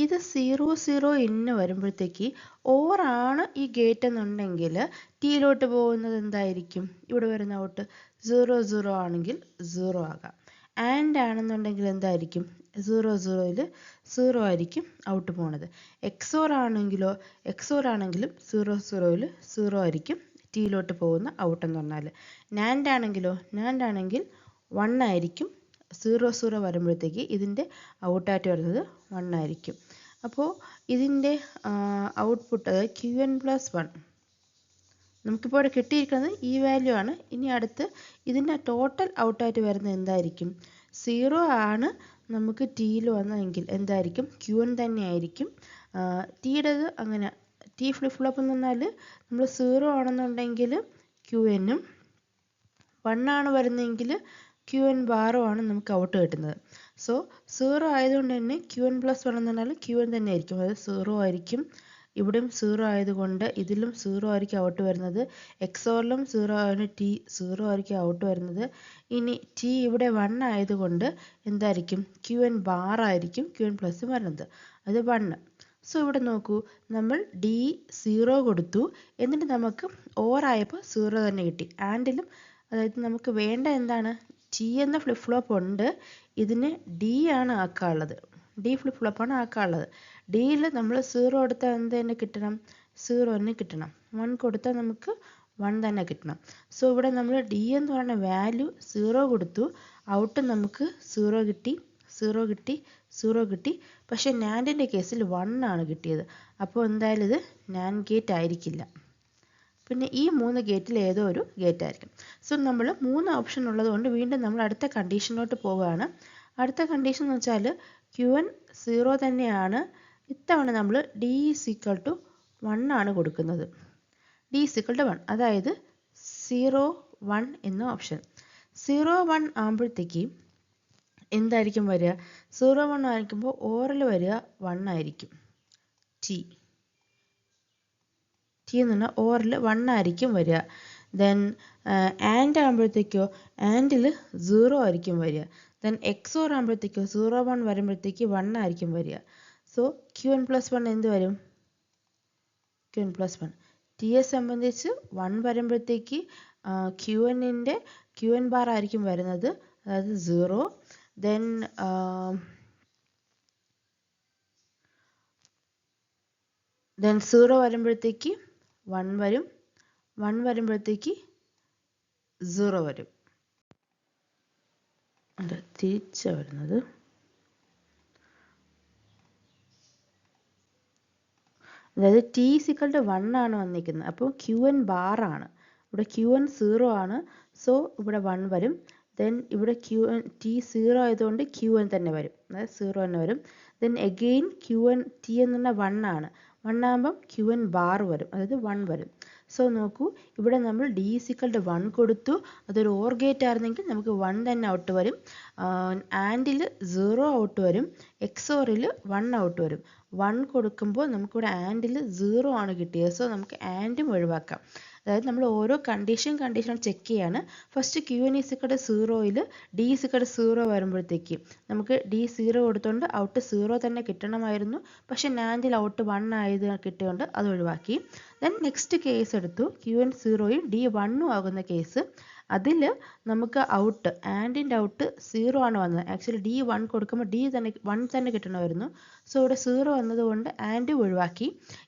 ഇത് 0 0 ഇന്ന് വരുമ്പോഴത്തേക്ക് ഓറാണ് ഈ ഗേറ്റ് എന്നുണ്ടെങ്കിൽ ടിയിലോട്ട് പോകുന്നത് എന്തായിരിക്കും? ഇവിടെ വരുന്ന ഔട്ട് 0 0 ആണെങ്കിൽ 0 ആകാം. ആൻഡ് ആണെന്നുണ്ടെങ്കിൽ എന്തായിരിക്കും? 0 0യിൽ സീറോ ആയിരിക്കും ഔട്ട് പോണത്. എക്സോർ ആണെങ്കിലും 0 സീറോ ആയിരിക്കും ടീയിലോട്ട് പോകുന്ന ഔട്ട് എന്ന് പറഞ്ഞാൽ. നാൻഡ് ആണെങ്കിൽ 1 ആയിരിക്കും 0 വരുമ്പോഴത്തേക്ക് ഇതിൻ്റെ ഔട്ടായിട്ട് വരുന്നത് 1 ആയിരിക്കും. അപ്പോൾ ഇതിൻ്റെ ഔട്ട്പുട്ട് അതായത് Qn+1 നമുക്കിപ്പോൾ ഇവിടെ കിട്ടിയിരിക്കുന്നത് ഈ വാല്യൂ ആണ്. ഇനി അടുത്ത് ഇതിൻ്റെ ടോട്ടൽ ഔട്ടായിട്ട് വരുന്നത് എന്തായിരിക്കും? 0 ആണ് നമുക്ക് ടീയിൽ വന്നതെങ്കിൽ എന്തായിരിക്കും? Qn തന്നെ ആയിരിക്കും. ടീയുടേത് അങ്ങനെ ടി ഫ്ലിപ്പ് ഫ്ലോപ്പ് എന്ന് പറഞ്ഞാൽ നമ്മൾ 0 ആണെന്നുണ്ടെങ്കിൽ Qn-ഉം 1 ആണ് വരുന്നതെങ്കിൽ Qn ബാറും ആണ് നമുക്ക് ഔട്ട് കിട്ടുന്നത്. സോ 0 ആയതുകൊണ്ട് തന്നെ Qn+1 എന്ന് പറഞ്ഞാൽ Qn തന്നെ ആയിരിക്കും. അതായത് 0 ആയിരിക്കും. ഇവിടെയും 0 ആയതുകൊണ്ട് ഇതിലും 0 ആയിരിക്കും ഔട്ട് വരുന്നത്. എക്സോറിലും 0 ആയതുകൊണ്ട് ടി 0 ആയിരിക്കും ഔട്ട് വരുന്നത്. ഇനി ടി ഇവിടെ 1 ആയതുകൊണ്ട് എന്തായിരിക്കും? Qn ബാർ ആയിരിക്കും Qn+ വരുന്നത്. അത് 1. സോ ഇവിടെ നോക്കൂ, നമ്മൾ ഡി 0 കൊടുത്തു, എന്നിട്ട് നമുക്ക് ഓർ ആയപ്പോൾ 0 തന്നെ കിട്ടി. ആൻഡിലും അതായത് നമുക്ക് വേണ്ട എന്താണ്? ടി എന്ന ഫ്ലിപ്പ് ഫ്ലോപ്പ് ഉണ്ട്, ഇതിന് ഡി ആണ് ആക്കാനുള്ളത്. D flip ഫ്ലോപ്പാണ് ആക്കാനുള്ളത്. ഡിയിൽ നമ്മൾ 0 കൊടുത്താൽ എന്ത് തന്നെ കിട്ടണം? 0 തന്നെ കിട്ടണം. 1 കൊടുത്താൽ നമുക്ക് 1 തന്നെ കിട്ടണം. സോ ഇവിടെ നമ്മൾ ഡി എന്ന് പറയുന്ന വാല്യൂ 0 കൊടുത്തു, ഔട്ട് നമുക്ക് 0 കിട്ടി. പക്ഷേ നാൻഡിൻ്റെ കേസിൽ 1 ആണ് കിട്ടിയത്. അപ്പോൾ എന്തായാലും ഇത് നാൻഡ് ഗേറ്റ് ആയിരിക്കില്ല. പിന്നെ ഈ 3 ഗേറ്റിൽ ഏതോ ഒരു ഗേറ്റ് ആയിരിക്കും. സോ നമ്മൾ 3 ഓപ്ഷൻ ഉള്ളതുകൊണ്ട് വീണ്ടും നമ്മൾ അടുത്ത കണ്ടീഷനിലോട്ട് പോവുകയാണ്. അടുത്ത കണ്ടീഷൻ എന്ന് വെച്ചാൽ Qn 0 തന്നെയാണ്. ഇത്തവണ നമ്മൾ d = 1 ആണ് കൊടുക്കുന്നത്. d = 1, അതായത് 0 1 എന്ന ഓപ്ഷൻ. 0 1 ആകുമ്പോഴത്തേക്ക് എന്തായിരിക്കും വരിക? 0 1 ആയിരിക്കുമ്പോൾ ഓറിൽ വരിക 1 ആയിരിക്കും. ടി എന്ന് പറഞ്ഞാൽ ഓറിൽ 1 ആയിരിക്കും വരിക. ദെൻ ആൻഡ് ആകുമ്പോഴത്തേക്കോ ആൻഡിൽ 0 ആയിരിക്കും വരിക. ദെൻ എക്സോർ ആകുമ്പോഴത്തേക്കോ 0 1 വരുമ്പോഴത്തേക്ക് 1 ആയിരിക്കും വരിക. സോ Qn+1 എന്ത് വരും? Qn+1. ടിയെ സംബന്ധിച്ച് 1 വരുമ്പോഴത്തേക്ക് Qn ബാർ ആയിരിക്കും വരുന്നത്, അതായത് 0. ദെൻ 0 വരുമ്പോഴത്തേക്ക് 1 വരും, 1 വരുമ്പോഴത്തേക്ക് 0 വരും. അത് തിരിച്ച് വരുന്നത്. അതായത് ടി = 1 ആണ് വന്നിരിക്കുന്നത്. അപ്പോൾ Qn ബാർ ആണ്. ഇവിടെ Qn 0 ആണ്. സോ ഇവിടെ 1 വരും. ദെൻ ഇവിടെ ടി 0 ആയതുകൊണ്ട് Qn തന്നെ വരും, അതായത് 0 തന്നെ വരും. ദെൻ എഗെയിൻ Qn ടി എന്ന് പറഞ്ഞാൽ 1 ആണ്. 1 ആകുമ്പം Qn ബാർ വരും, അതായത് 1 വരും. സോ നോക്കൂ, ഇവിടെ നമ്മൾ d = 1 കൊടുത്തു. അതൊരു ഓർ ഗേറ്റ് ആയിരുന്നെങ്കിൽ നമുക്ക് 1 തന്നെ ഔട്ട് വരും. ആൻഡിൽ 0 ഔട്ട് വരും, എക്സോറിൽ 1 ഔട്ട് വരും. 1 കൊടുക്കുമ്പോൾ നമുക്കിവിടെ ആൻഡിൽ 0 ആണ് കിട്ടിയത്. സോ നമുക്ക് ആൻഡും ഒഴിവാക്കാം. അതായത് നമ്മൾ ഓരോ കണ്ടീഷൻ ചെക്ക് ചെയ്യാണ്. ഫസ്റ്റ് Qn = 0-ൽ d = 0 വരുമ്പോഴത്തേക്ക് നമുക്ക് d 0 കൊടുത്തുകൊണ്ട് ഔട്ട് 0 തന്നെ കിട്ടണമായിരുന്നു. പക്ഷേ നാൻഡിൽ ഔട്ട് 1 ആയത് കിട്ടിയോണ്ട് അത് ഒഴിവാക്കി. ദെൻ നെക്സ്റ്റ് കേസ് എടുത്തു, Qn 0-യും d 1-ഉം ആകുന്ന കേസ്. അതിൽ നമുക്ക് ഔട്ട് ആൻഡിൻ്റെ ഔട്ട് 0 ആണ് വന്നത്. ആക്ച്വലി d 1 കൊടുക്കുമ്പോൾ d 1 തന്നെ കിട്ടണമായിരുന്നു. സോ ഇവിടെ 0 വന്നതുകൊണ്ട് ആൻഡ് ഒഴിവാക്കി.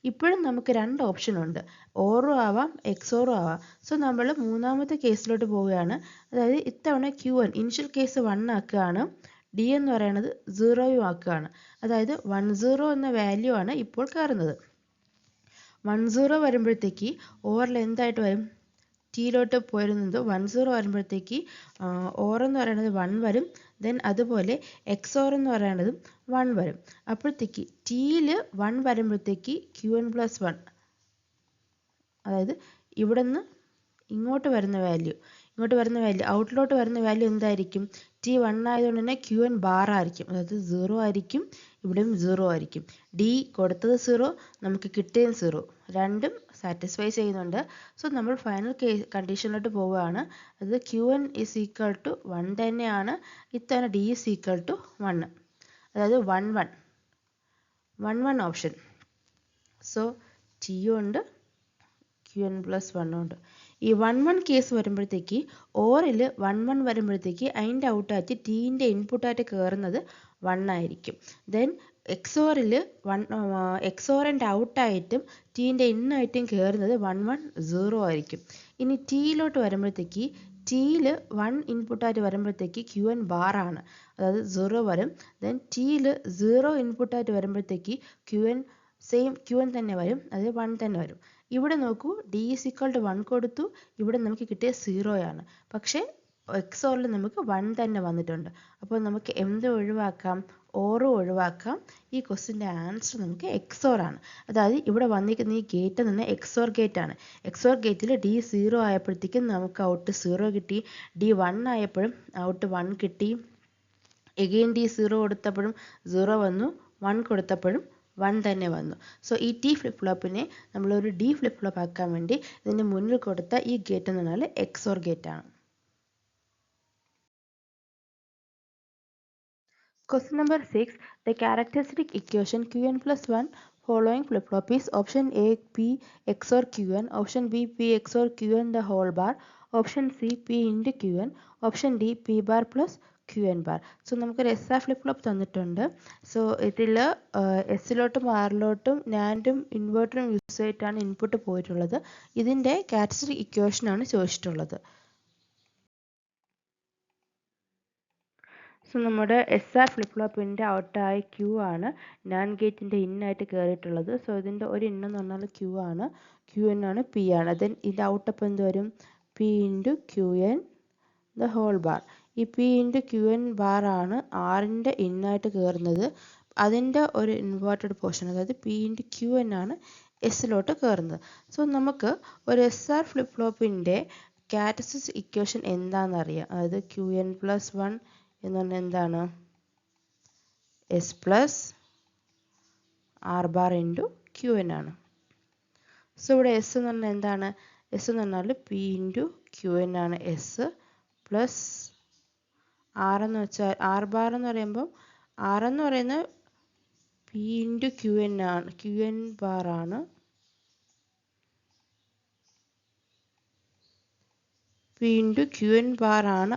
ഇപ്പോഴും നമുക്ക് 2 ഓപ്ഷൻ ഉണ്ട്, ഓറും ആവാം എക്സോറും ആവാം. സോ നമ്മൾ മൂന്നാമത്തെ കേസിലോട്ട് പോവുകയാണ്. അതായത് ഇത്തവണ Qn ഇനിഷ്യൽ കേസ് 1 ആക്കുകയാണ്, d എന്ന് പറയുന്നത് 0-യും ആക്കുകയാണ്. അതായത് 10 എന്ന വാല്യൂ ആണ് ഇപ്പോൾ കയറുന്നത്. 10 വരുമ്പോഴത്തേക്ക് ഓറിൽ എന്തായിട്ട് വരും? ടിയിലോട്ട് പോയിരുന്നത് 10 വരുമ്പോഴത്തേക്ക് ഓർ എന്ന് പറയുന്നത് 1 വരും. ദെൻ അതുപോലെ എക്സോർ എന്ന് പറയുന്നതും 1 വരും. അപ്പോഴത്തേക്ക് ടിയിൽ 1 വരുമ്പോഴത്തേക്ക് Qn+1, അതായത് ഇവിടെ നിന്ന് ഇങ്ങോട്ട് വരുന്ന വാല്യൂ ഔട്ടിലോട്ട് വരുന്ന വാല്യൂ എന്തായിരിക്കും? ടി 1 ആയതുകൊണ്ട് തന്നെ Qn ബാർ ആയിരിക്കും, അതായത് 0 ആയിരിക്കും. ഇവിടെയും 0 ആയിരിക്കും. ഡി കൊടുത്തത് 0, നമുക്ക് കിട്ടിയതും 0, രണ്ടും സാറ്റിസ്ഫൈ ചെയ്യുന്നുണ്ട്. സോ നമ്മൾ ഫൈനൽ കണ്ടീഷനിലോട്ട് പോവുകയാണ്. അത് Qn = 1 തന്നെയാണ്. ഇത്തവണ d = 1, അതായത് 1 ഓപ്ഷൻ. സോ ടി ഉണ്ട്, Qn+1 ഉണ്ട്. ഈ 1 കേസ് വരുമ്പോഴത്തേക്ക് ഓറിൽ 1 വരുമ്പോഴത്തേക്ക് അതിൻ്റെ ഔട്ടായിട്ട് ടീൻ്റെ ഇൻപുട്ടായിട്ട് കയറുന്നത് 1 ആയിരിക്കും. ദെൻ എക്സോറിൽ എക്സോറിൻ്റെ ഔട്ടായിട്ടും ടീൻ്റെ ഇന്നായിട്ടും കയറുന്നത് 1 1 0 ആയിരിക്കും. ഇനി ടീയിലോട്ട് വരുമ്പോഴത്തേക്ക് ടീയിൽ 1 ഇൻപുട്ടായിട്ട് വരുമ്പോഴത്തേക്ക് ക്യു എൻ ബാർ ആണ്, അതായത് 0 വരും. ദെൻ ടീയിൽ 0 ഇൻപുട്ടായിട്ട് വരുമ്പോഴത്തേക്ക് ക്യു എൻ തന്നെ വരും, അത് 1 തന്നെ വരും. ഇവിടെ നോക്കൂ, ഡി ഈസ് ഈക്വൽ ടു 1 കൊടുത്തു, ഇവിടെ നമുക്ക് കിട്ടിയ 0 ആണ്. പക്ഷേ എക്സോറിൽ നമുക്ക് 1 തന്നെ വന്നിട്ടുണ്ട്. അപ്പോൾ നമുക്ക് എന്ത് ഒഴിവാക്കാം? ഓറും ഒഴിവാക്കാം. ഈ ക്വസ്റ്റിൻ്റെ ആൻസർ നമുക്ക് എക്സോർ ആണ്. അതായത് ഇവിടെ വന്നിരിക്കുന്ന ഈ ഗേറ്റ് നിന്ന് എക്സോർ ഗേറ്റ് ആണ്. എക്സോർ ഗേറ്റിൽ ഡി 0 ആയപ്പോഴത്തേക്കും നമുക്ക് ഔട്ട് 0 കിട്ടി, ഡി 1 ആയപ്പോഴും ഔട്ട് 1 കിട്ടി, എഗെയിൻ ഡി 0 കൊടുത്തപ്പോഴും 0 വന്നു, 1 കൊടുത്തപ്പോഴും 1 തന്നെ വന്നു. സോ ഈ ടി ഫ്ലിപ്പ് ഫ്ലോപ്പിനെ നമ്മളൊരു ഡി ഫ്ലിപ്പ് ഫ്ലോപ്പ് ആക്കാൻ വേണ്ടി ഇതിൻ്റെ മുന്നിൽ കൊടുത്ത ഈ ഗേറ്റ് എന്ന് പറഞ്ഞാൽ എക്സോർ ഗേറ്റ് ആണ്. Question number 6. The characteristic equation Qn plus 1 following flip-flop is option A P XOR Qn, option B P XOR Qn the whole bar, option C P into Qn, option D P bar plus Qn bar. So നമുക്കൊരു SR flip flop തന്നിട്ടുണ്ട്. So ഇതിൽ എസ്സിലോട്ടും ആറിലോട്ടും നാൻഡും ഇൻവേർട്ടറും use ചെയ്തിട്ടാണ് input പോയിട്ടുള്ളത്. ഇതിൻ്റെ characteristic ഇക്വേഷനാണ് ചോദിച്ചിട്ടുള്ളത്. So നമ്മുടെ SR flip ഫ്ലോപ്പിൻ്റെ ഔട്ടായ Q ആണ് നാൻ ഗേറ്റിൻ്റെ ഇന്നായിട്ട് കയറിയിട്ടുള്ളത്. സോ ഇതിൻ്റെ ഒരു ഇന്നെന്ന് പറഞ്ഞാൽ ക്യൂ ആണ്, ക്യൂ എൻ ആണ്, പി ആണ്. ദെൻ ഇതിൻ്റെ ഔട്ടപ്പം എന്ത് വരും? P into Q N the whole bar. ഈ P into Q N bar ആണ് ആറിൻ്റെ ഇന്നായിട്ട് കയറുന്നത്. അതിൻ്റെ ഒരു ഇൻവേർട്ടഡ് പോർഷൻ, അതായത് പി ഇൻറ്റു ക്യൂ എൻ ആണ് എസ്സിലോട്ട് കയറുന്നത്. സോ നമുക്ക് ഒരു SR ഫ്ലിപ്പ് ഫ്ലോപ്പിൻ്റെ ക്യാരക്ടറിസ്റ്റിക് ഇക്വേഷൻ എന്താണെന്നറിയാം. അതായത് ക്യൂ എൻ പ്ലസ് 1 എന്ന് പറഞ്ഞാൽ എന്താണ്? S plus R bar into Q N ആണ്. സോ ഇവിടെ എസ് എന്ന് പറഞ്ഞാൽ എന്താണ്? എസ് എന്ന് പറഞ്ഞാൽ പി ഇൻറ്റു ക്യൂ എൻ ആണ് എസ്, പ്ലസ് ആർ എന്ന് വെച്ചാൽ ആർ ബാർ എന്ന് പറയുമ്പോൾ ആർ എന്ന് പറയുന്നത് പി ഇൻറ്റു ക്യൂ എൻ ആണ്, ക്യൂ എൻ ബാർ ആണ്, P into Q N bar ആണ്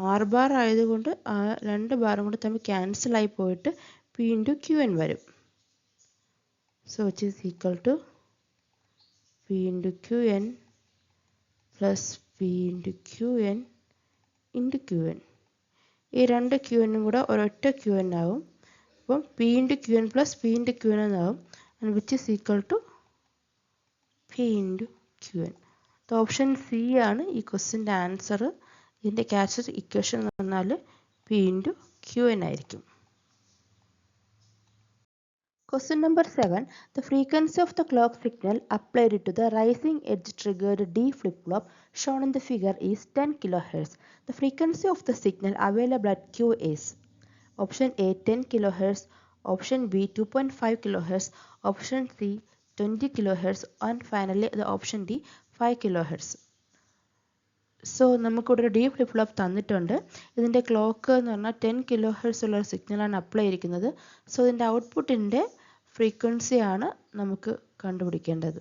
ആർ ബാർ ആയതുകൊണ്ട് രണ്ട് ബാറും കൂടെ തമ്മിൽ ക്യാൻസലായി പോയിട്ട് പി ഇൻറ്റു ക്യൂ എൻ വരും. So which is equal to P into Q N plus P into Q N into Q N. ഈ രണ്ട് ക്യൂ എന്നും കൂടെ ഒരൊറ്റ ക്യൂ എൻ ആവും. അപ്പം P into Q N plus P into Q N എന്നാവും, and which is equal to P into Q N. Option C ആണ് ഈ ക്വസ്റ്റിൻ്റെ ആൻസർ. ഇതിൻ്റെ ക്യാരക്ടറിസ്റ്റിക് ഇക്വേഷൻ എന്ന് പറഞ്ഞാൽ പി ഇൻറ്റു ക്യൂ എൻ ആയിരിക്കും. Question number 7. The frequency of the clock signal applied to the rising edge triggered D flip-flop shown in the figure is 10 kHz. The frequency of the signal available at Q is option A 10 kHz, option B 2.5 kHz, option C 20 kHz, and finally the option D 5 kHz. So നമുക്കിവിടെ ഒരു D flip flop തന്നിട്ടുണ്ട്. ഇതിൻ്റെ clock എന്ന് പറഞ്ഞാൽ 10 kHz ഉള്ള സിഗ്നലാണ് apply ചെയ്തിരിക്കുന്നത്. So ഇതിൻ്റെ ഔട്ട്പുട്ടിൻ്റെ ഫ്രീക്വൻസിയാണ് നമുക്ക് കണ്ടുപിടിക്കേണ്ടത്.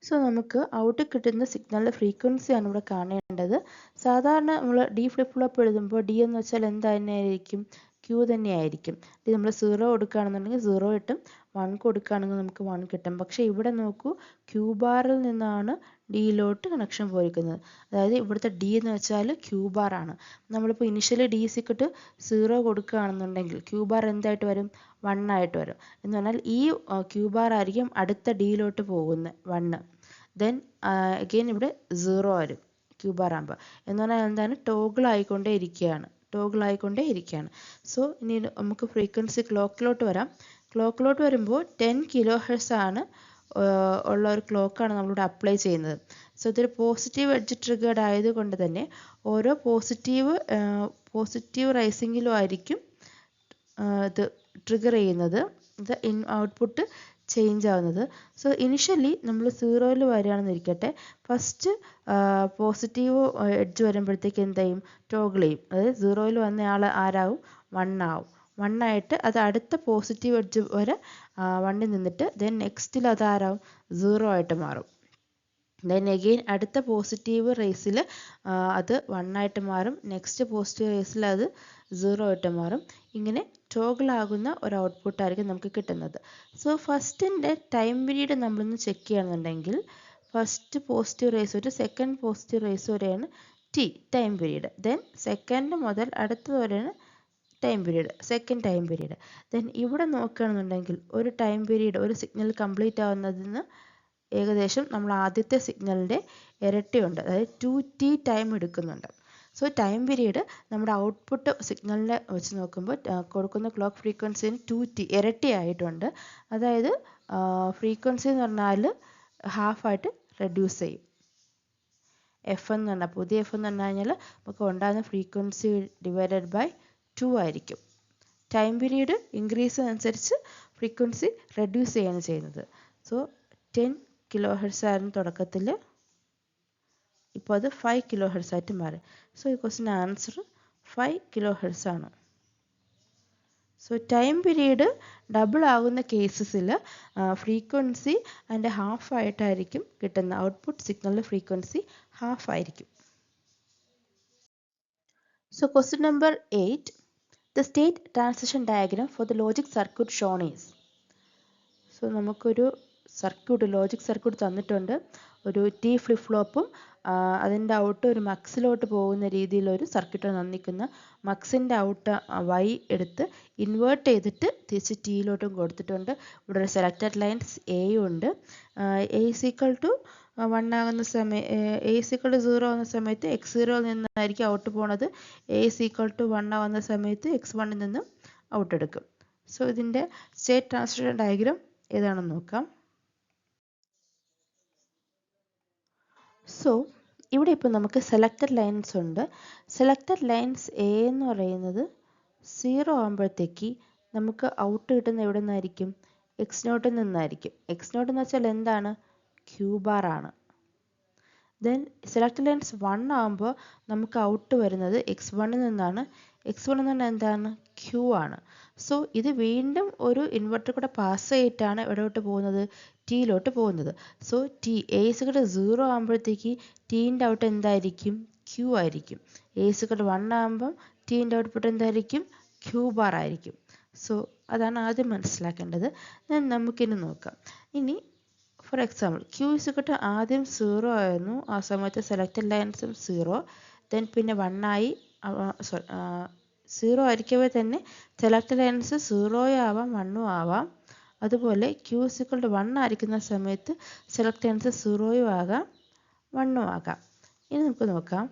സോ നമുക്ക് ഔട്ട് കിട്ടുന്ന സിഗ്നലിൻ്റെ ഫ്രീക്വൻസിയാണ് ഇവിടെ കാണേണ്ടത്. സാധാരണ നമ്മൾ ഡി ഫ്ലിപ്പ് ഫ്ലോപ്പ് എഴുതുമ്പോൾ ഡി എന്ന് വെച്ചാൽ എന്താ തന്നെയായിരിക്കും? ക്യൂ തന്നെയായിരിക്കും. ഇത് നമ്മൾ 0 കൊടുക്കുകയാണെന്നുണ്ടെങ്കിൽ 0 കിട്ടും, 1 കൊടുക്കുകയാണെങ്കിൽ നമുക്ക് 1 കിട്ടും. പക്ഷേ ഇവിടെ നോക്കൂ, ക്യൂ ബാറിൽ നിന്നാണ് ഡിയിലോട്ട് കണക്ഷൻ പോയിരിക്കുന്നത്. അതായത് ഇവിടുത്തെ ഡി എന്ന് വെച്ചാൽ ക്യൂ ബാർ ആണ്. നമ്മളിപ്പോൾ ഇനിഷ്യലി ഡി സിക്കിട്ട് 0 കൊടുക്കുകയാണെന്നുണ്ടെങ്കിൽ ക്യൂ ബാർ എന്തായിട്ട് വരും? 1 ആയിട്ട് വരും. എന്ന് പറഞ്ഞാൽ ഈ ക്യൂ ബാർ ആയിരിക്കും അടുത്ത ഡിയിലോട്ട് പോകുന്നത് 1. ദെൻ അഗെയിൻ ഇവിടെ 0 വരും ക്യൂ ബാർ ആകുമ്പോൾ. എന്ന് പറഞ്ഞാൽ എന്താണ്? ടോഗിൾ ആയിക്കൊണ്ടേ ഇരിക്കുകയാണ്. സോ ഇനി നമുക്ക് ഫ്രീക്വൻസി ക്ലോക്കിലോട്ട് വരാം. ക്ലോക്കിലോട്ട് വരുമ്പോൾ 10 kHz ആണ് ഉള്ള ഒരു ക്ലോക്കാണ് നമ്മളിവിടെ അപ്ലൈ ചെയ്യുന്നത്. സോ ഇതൊരു പോസിറ്റീവ് എഡ്ജ് ട്രിഗേർഡ് ആയതുകൊണ്ട് തന്നെ ഓരോ പോസിറ്റീവ് റൈസിങ്ങിലും ആയിരിക്കും ഇത് ട്രിഗർ ചെയ്യുന്നത്, ഇത് ഔട്ട്പുട്ട് ചേഞ്ച് ആവുന്നത്. സോ ഇനിഷ്യലി നമ്മൾ 0-ൽ വരികയാണെന്നിരിക്കട്ടെ, ഫസ്റ്റ് പോസിറ്റീവ് എഡ്ജ് വരുമ്പോഴത്തേക്ക് എന്ത് ചെയ്യും? ടോഗിൾ ചെയ്യും. അതായത് 0-ൽ വന്ന ആൾ ആരാവും? 1 ആവും. 1 ആയിട്ട് അത് അടുത്ത പോസിറ്റീവ് എഡ്ജ് വരെ 1 നിന്നിട്ട് ദെൻ നെക്സ്റ്റിൽ അത് ആരാവും? 0 ആയിട്ട് മാറും. ദെൻ എഗെയിൻ അടുത്ത പോസിറ്റീവ് റേസിൽ അത് 1 ആയിട്ട് മാറും. നെക്സ്റ്റ് പോസിറ്റീവ് റേസിൽ അത് 0 ആയിട്ട് മാറും. ഇങ്ങനെ ടോഗിൾ ആകുന്ന ഒരു ഔട്ട്പുട്ടായിരിക്കും നമുക്ക് കിട്ടുന്നത്. സോ ഫസ്റ്റിൻ്റെ ടൈം പീരീഡ് നമ്മളൊന്ന് ചെക്ക് ചെയ്യുകയാണെന്നുണ്ടെങ്കിൽ ഫസ്റ്റ് പോസിറ്റീവ് റേസ് തൊട്ട് സെക്കൻഡ് പോസിറ്റീവ് റേസ് വരെയാണ് T time period. Then second മുതൽ അടുത്തത് വരെയാണ് time period, second time period. Then ഇവിടെ നോക്കുകയാണെന്നുണ്ടെങ്കിൽ ഒരു ടൈം പീരീഡ് ഒരു സിഗ്നൽ കംപ്ലീറ്റ് ആവുന്നതിന് ഏകദേശം നമ്മൾ ആദ്യത്തെ സിഗ്നലിൻ്റെ ഇരട്ടിയുണ്ട്, അതായത് 2t ടൈം എടുക്കുന്നുണ്ട്. സോ ടൈം പീരീഡ് നമ്മുടെ ഔട്ട്പുട്ട് സിഗ്നലിനെ വെച്ച് നോക്കുമ്പോൾ കൊടുക്കുന്ന ക്ലോക്ക് ഫ്രീക്വൻസിന് 2t ഇരട്ടിയായിട്ടുണ്ട്. അതായത് ഫ്രീക്വൻസി എന്ന് പറഞ്ഞാൽ ഹാഫായിട്ട് റെഡ്യൂസ് ചെയ്യും. എഫ് എന്ന് പറഞ്ഞാൽ പുതിയ എഫ് എന്ന് പറഞ്ഞു കഴിഞ്ഞാൽ നമുക്ക് ഉണ്ടാകുന്ന ഫ്രീക്വൻസി ഡിവൈഡഡ് ബൈ 2 ആയിരിക്കും. ടൈം പീരീഡ് ഇൻക്രീസ് അനുസരിച്ച് ഫ്രീക്വൻസി റെഡ്യൂസ് ചെയ്യാണ് ചെയ്യുന്നത്. സോ 10 കിലോ ഹെർട്സ് ആയിരുന്നു തുടക്കത്തിൽ, ഇപ്പോൾ അത് 5 കിലോ ഹെർട്സ് ആയിട്ട് മാറി. സോ ഈ ക്വസ്റ്റിൻ്റെ ആൻസർ 5 കിലോ ഹെർട്സ് ആണ്. സോ ടൈം പീരീഡ് ഡബിൾ ആകുന്ന കേസസിൽ ഫ്രീക്വൻസി അതിൻ്റെ ഹാഫ് ആയിട്ടായിരിക്കും കിട്ടുന്ന, ഔട്ട്പുട്ട് സിഗ്നലിൻ്റെ ഫ്രീക്വൻസി ഹാഫ് ആയിരിക്കും. So question number 8, the state transition diagram for the logic circuit shown is. So നമുക്കൊരു സർക്യൂട്ട് ലോജിക് സർക്യൂട്ട് തന്നിട്ടുണ്ട്. ഒരു ടി ഫ്ലിപ്പ് ഫ്ലോപ്പും അതിൻ്റെ ഔട്ട് ഒരു മക്സിലോട്ട് പോകുന്ന രീതിയിലൊരു സർക്യൂട്ട് തന്നിരിക്കുന്ന മക്സിൻ്റെ ഔട്ട് വൈ എടുത്ത് ഇൻവേർട്ട് ചെയ്തിട്ട് തിരിച്ച് ടിയിലോട്ടും കൊടുത്തിട്ടുണ്ട്. ഇവിടെ ഒരു സെലക്റ്റഡ് ലൈൻസ് എയും ഉണ്ട്. എ ഈക്വൽ ടു 1 ആകുന്ന എ ഈക്വൽ ടു 0 ആകുന്ന സമയത്ത് x0 നിന്നായിരിക്കും ഔട്ട് പോണത്. എ ഈക്വൽ ടു 1 ആകുന്ന സമയത്ത് x1 നിന്നും ഔട്ട് എടുക്കും. സോ ഇതിൻ്റെ സ്റ്റേറ്റ് ട്രാൻസിഷൻ ഡയഗ്രാം ഏതാണെന്ന് നോക്കാം. സോ ഇവിടെ ഇപ്പോൾ നമുക്ക് സെലക്റ്റഡ് ലൈൻസ് ഉണ്ട്. സെലക്റ്റഡ് ലൈൻസ് എ എന്ന് പറയുന്നത് 0 ആകുമ്പോഴത്തേക്ക് നമുക്ക് ഔട്ട് കിട്ടുന്ന എവിടെ നിന്നായിരിക്കും? x0 നിന്നായിരിക്കും. x0 എന്ന് വെച്ചാൽ എന്താണ്? ക്യൂ ബാർ ആണ്. ദെൻ സെലക്റ്റഡ് ലൈൻസ് 1 ആകുമ്പോൾ നമുക്ക് ഔട്ട് വരുന്നത് x1 നിന്നാണ്. x1 എന്ന് പറഞ്ഞാൽ എന്താണ്? ക്യൂ ആണ്. സോ ഇത് വീണ്ടും ഒരു ഇൻവെർട്ടർ കൂടെ പാസ് ചെയ്തിട്ടാണ് എവിടോട്ട് പോകുന്നത്? ടിയിലോട്ട് പോകുന്നത്. So T A equal to 0 ആകുമ്പോഴത്തേക്ക് ടീൻ്റെ ഔട്ട് എന്തായിരിക്കും? ക്യൂ ആയിരിക്കും. എ ഈക്വൽ ടു 1 ആകുമ്പം ടീൻ്റെ ഔട്ട്പുട്ട് എന്തായിരിക്കും? ക്യൂ ബാർ ആയിരിക്കും. സോ അതാണ് ആദ്യം മനസ്സിലാക്കേണ്ടത്. നമുക്കിനി നോക്കാം. ഇനി for example Q equal to ആദ്യം 0 ആയിരുന്നു, ആ സമയത്ത് സെലക്റ്റഡ് ലൈൻസും 0, ദെൻ പിന്നെ 1 ആയി. 0 ആയിരിക്കവേ തന്നെ സെലക്റ്റഡ് ലൈൻസ് 0 ആവാം 1 ആവാം. അതുപോലെ ക്യൂ ഈക്വൽ ടു 1 ആയിരിക്കുന്ന സമയത്ത് സെലക്ട് ലൈൻസ് 0 ആകാം 1 ആകാം. ഇനി നമുക്ക് നോക്കാം,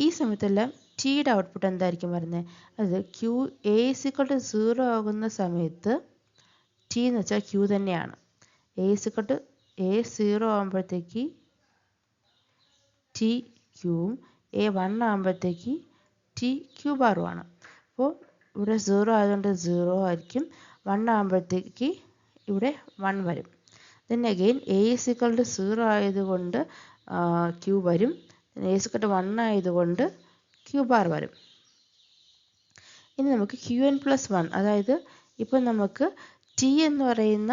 ഈ സമയത്തെല്ലാം ടിയുടെ ഔട്ട്പുട്ട് എന്തായിരിക്കും വരുന്നത്? അത് ക്യൂ എ ഈക്വൽ ടു 0 ആകുന്ന സമയത്ത് ടി എന്ന് വെച്ചാൽ ക്യൂ തന്നെയാണ്. എ ഈക്വൽ ടു A0 ആകുമ്പോഴത്തേക്ക് ടി ക്യൂവും A1 ആകുമ്പോഴത്തേക്ക് ടി ക്യൂ ബാറുമാണ്. അപ്പോൾ ഇവിടെ 0 ആയതുകൊണ്ട് 0 ആയിരിക്കും, 1 ആകുമ്പോഴത്തേക്ക് ഇവിടെ 1 വരും. Then again A equal to 0 ആയതുകൊണ്ട് ക്യൂ വരും, എ ഈക്വൽ ടു 1 ആയതുകൊണ്ട് ക്യൂ ബാർ വരും. ഇനി നമുക്ക് Qn+1, അതായത് ഇപ്പം നമുക്ക് ടി എന്ന് പറയുന്ന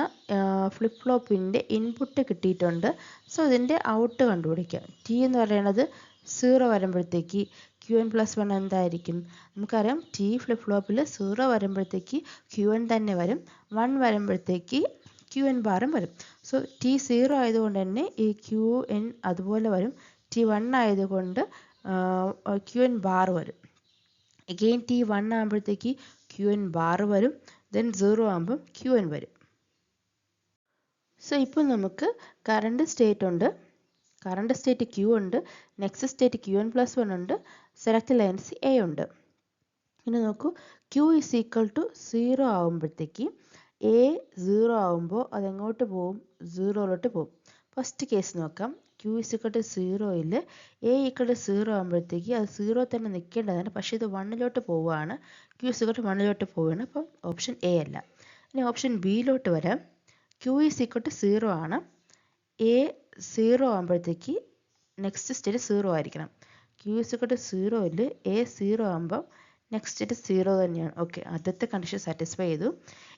ഫ്ലിപ്പ് ഫ്ലോപ്പിൻ്റെ ഇൻപുട്ട് കിട്ടിയിട്ടുണ്ട്. സോ ഇതിൻ്റെ ഔട്ട് കണ്ടുപിടിക്കാം. ടി എന്ന് പറയുന്നത് 0 വരുമ്പോഴത്തേക്ക് Qn+1 എന്തായിരിക്കും? നമുക്കറിയാം ടി ഫ്ലിപ്പ് ഫ്ലോപ്പിൽ 0 വരുമ്പോഴത്തേക്ക് Qn തന്നെ വരും, 1 വരുമ്പോഴത്തേക്ക് Qn ബാറും വരും. സോ ടി 0 ആയതുകൊണ്ട് തന്നെ ഈ Qn അതുപോലെ വരും. ടി 1 ആയതുകൊണ്ട് Qn ബാർ വരും. അഗെയിൻ ടി 1 ആകുമ്പോഴത്തേക്ക് Qn ബാർ വരും, ദെൻ 0 ആകുമ്പം Qn വരും. സോ ഇപ്പോൾ നമുക്ക് കറണ്ട് സ്റ്റേറ്റ് ഉണ്ട്, കറണ്ട് സ്റ്റേറ്റ് Q ഉണ്ട്, നെക്സ്റ്റ് സ്റ്റേറ്റ് Qn+1 ഉണ്ട്, സെലക്ട് ലൈൻസ് എ ഉണ്ട്. ഇനി നോക്കൂ, Q ഈസ് ഈക്വൽ ടു 0 ആകുമ്പോഴത്തേക്ക് എ 0 ആകുമ്പോൾ അതെങ്ങോട്ട് പോകും? 0ലോട്ട് പോകും. ഫസ്റ്റ് കേസ് നോക്കാം. Q ഈസ് ഈക്വൽ ടു 0യിൽ എ ഈക്വൽ ടു 0 ആകുമ്പോഴത്തേക്ക് അത് 0 തന്നെ നിൽക്കേണ്ടതാണ്, പക്ഷേ ഇത് 1ലോട്ട് പോവുകയാണ്. Q ഈസ് ഈക്വൽ ടു 1ലോട്ട് പോവുകയാണ്. അപ്പം ഓപ്ഷൻ എ അല്ല. ഇനി ഓപ്ഷൻ ബിയിലോട്ട് വരാം. Q ഈസ് ഈക്വൽ ടു 0 ആണ്, എ 0 ആകുമ്പോഴത്തേക്ക് നെക്സ്റ്റ് സ്റ്റേറ്റ് 0 ആയിരിക്കണം. Q ഈസ് ഈക്വൽ ടു 0യിൽ എ 0 ആകുമ്പം നെക്സ്റ്റ് സ്റ്റേറ്റ് 0 തന്നെയാണ്. ഓക്കെ, ആദ്യത്തെ കണ്ടീഷൻ സാറ്റിസ്ഫൈ ചെയ്തു.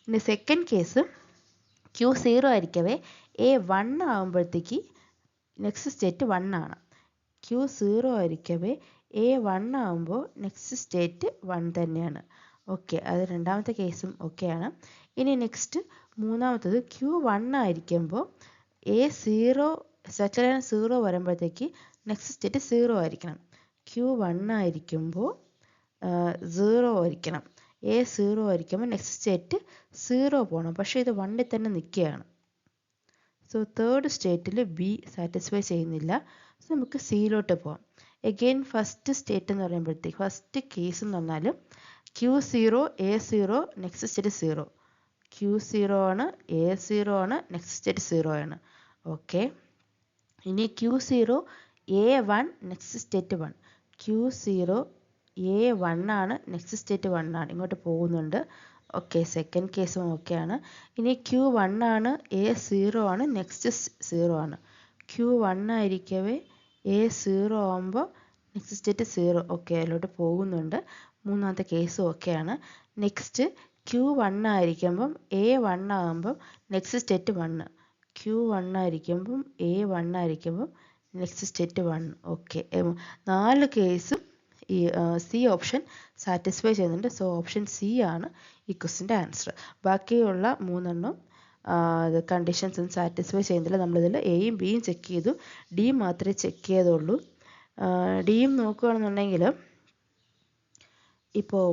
ഇനി സെക്കൻഡ് കേസ് Q 0 ആയിരിക്കവേ എ 1 ആകുമ്പോഴത്തേക്ക് നെക്സ്റ്റ് സ്റ്റേറ്റ് 1 ആണ്. ക്യൂ 0 ആയിരിക്കവേ എ 1 ആകുമ്പോൾ നെക്സ്റ്റ് സ്റ്റേറ്റ് 1 തന്നെയാണ്. ഓക്കെ, അത് രണ്ടാമത്തെ കേസും ഓക്കെയാണ്. ഇനി നെക്സ്റ്റ് മൂന്നാമത്തത് ക്യൂ 1 ആയിരിക്കുമ്പോൾ എ 0 സെറ്റലൈൻ 0 വരുമ്പോഴത്തേക്ക് നെക്സ്റ്റ് സ്റ്റേറ്റ് 0 ആയിരിക്കണം. ക്യൂ 1 ആയിരിക്കുമ്പോൾ 0 ആയിരിക്കണം. എ 0 ആയിരിക്കുമ്പോൾ നെക്സ്റ്റ് സ്റ്റേറ്റ് 0 പോകണം. പക്ഷേ ഇത് 1 തന്നെ നിൽക്കുകയാണ്. സോ തേർഡ് സ്റ്റേറ്റിൽ ബി സാറ്റിസ്ഫൈ ചെയ്യുന്നില്ല. സോ നമുക്ക് സിയിലോട്ട് പോകാം. എഗെയിൻ ഫസ്റ്റ് സ്റ്റേറ്റ് എന്ന് പറയുമ്പോഴത്തേക്ക് ഫസ്റ്റ് കേസ് എന്ന് പറഞ്ഞാൽ Q 0 A 0 next state 0. Q 0 ആണ്, എ 0 ആണ്, നെക്സ്റ്റ് സ്റ്റേറ്റ് 0 ആണ്. ഓക്കെ, ഇനി Q 0 A 1 next state 1. Q 0 A 1 ആണ്, നെക്സ്റ്റ് സ്റ്റേറ്റ് 1 ആണ്, ഇങ്ങോട്ട് പോകുന്നുണ്ട്. ഓക്കെ, സെക്കൻഡ് കേസും ഓക്കെ ആണ്. ഇനി ക്യൂ 1 ആണ്, എ 0 ആണ്, നെക്സ്റ്റ് 0 ആണ്. ക്യൂ 1 ആയിരിക്കവേ എ 0 ആകുമ്പോൾ നെക്സ്റ്റ് സ്റ്റേറ്റ് 0. ഓക്കെ, അതിലോട്ട് പോകുന്നുണ്ട്. മൂന്നാമത്തെ കേസും ഓക്കെ ആണ്. നെക്സ്റ്റ് ക്യൂ 1 ആയിരിക്കുമ്പം എ 1 ആകുമ്പം നെക്സ്റ്റ് സ്റ്റേറ്റ് 1. ക്യൂ 1 ആയിരിക്കുമ്പം എ 1 ആയിരിക്കുമ്പം നെക്സ്റ്റ് സ്റ്റേറ്റ് 1. ഓക്കെ, 4 കേസും ഈ സി ഓപ്ഷൻ സാറ്റിസ്ഫൈ ചെയ്യുന്നുണ്ട്. സോ ഓപ്ഷൻ സി ആണ് ഈ ക്വസ്റ്റിൻ്റെ ആൻസർ. ബാക്കിയുള്ള 3 കണ്ടീഷൻസ് ഒന്നും സാറ്റിസ്ഫൈ ചെയ്യുന്നില്ല. നമ്മളിതിൽ എയും ബിയും ചെക്ക് ചെയ്തു, ഡി മാത്രമേ ചെക്ക് ചെയ്തുള്ളൂ. ഡിയും നോക്കുകയാണെന്നുണ്ടെങ്കിൽ ഇപ്പോൾ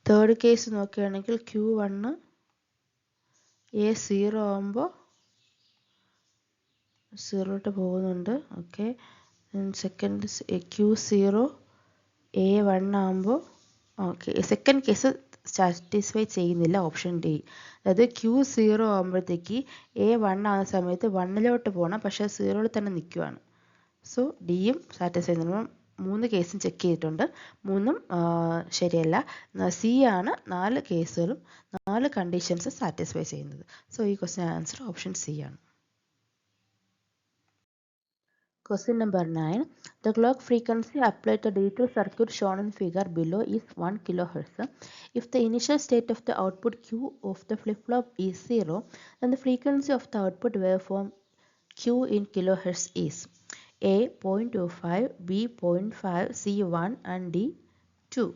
തേർഡ് കേസ് നോക്കുകയാണെങ്കിൽ ക്യൂ 1 എ 0 ആകുമ്പോൾ 0 പോകുന്നുണ്ട്. ഓക്കെ, സെക്കൻഡ് ക്യൂ 0 എ 1 ആകുമ്പോൾ ഓക്കെ, സെക്കൻഡ് കേസ് സാറ്റിസ്ഫൈ ചെയ്യുന്നില്ല, ഓപ്ഷൻ ഡി. അതായത് ക്യൂ 0 ആകുമ്പോഴത്തേക്ക് എ 1 ആകുന്ന സമയത്ത് 1ലോട്ട് പോകണം, പക്ഷേ 0യിൽ തന്നെ നിൽക്കുകയാണ്. സോ ഡിയും സാറ്റിസ്ഫൈ ചെയ്യുന്നു. 3 കേസും ചെക്ക് ചെയ്തിട്ടുണ്ട്, 3ഉം ശരിയല്ല. സി ആണ് 4 കേസുകളും 4 കണ്ടീഷൻസ് സാറ്റിസ്ഫൈ ചെയ്യുന്നത്. സോ ഈ ക്വസ്റ്റിന് ആൻസർ ഓപ്ഷൻ സി ആണ്. Question number 9. The clock frequency applied to the digital circuit shown in figure below is 1 kHz. If the initial state of the output Q of the flip-flop is 0, then the frequency of the output waveform Q in kHz is A 0.25, B 0.5, C 1 and D 2.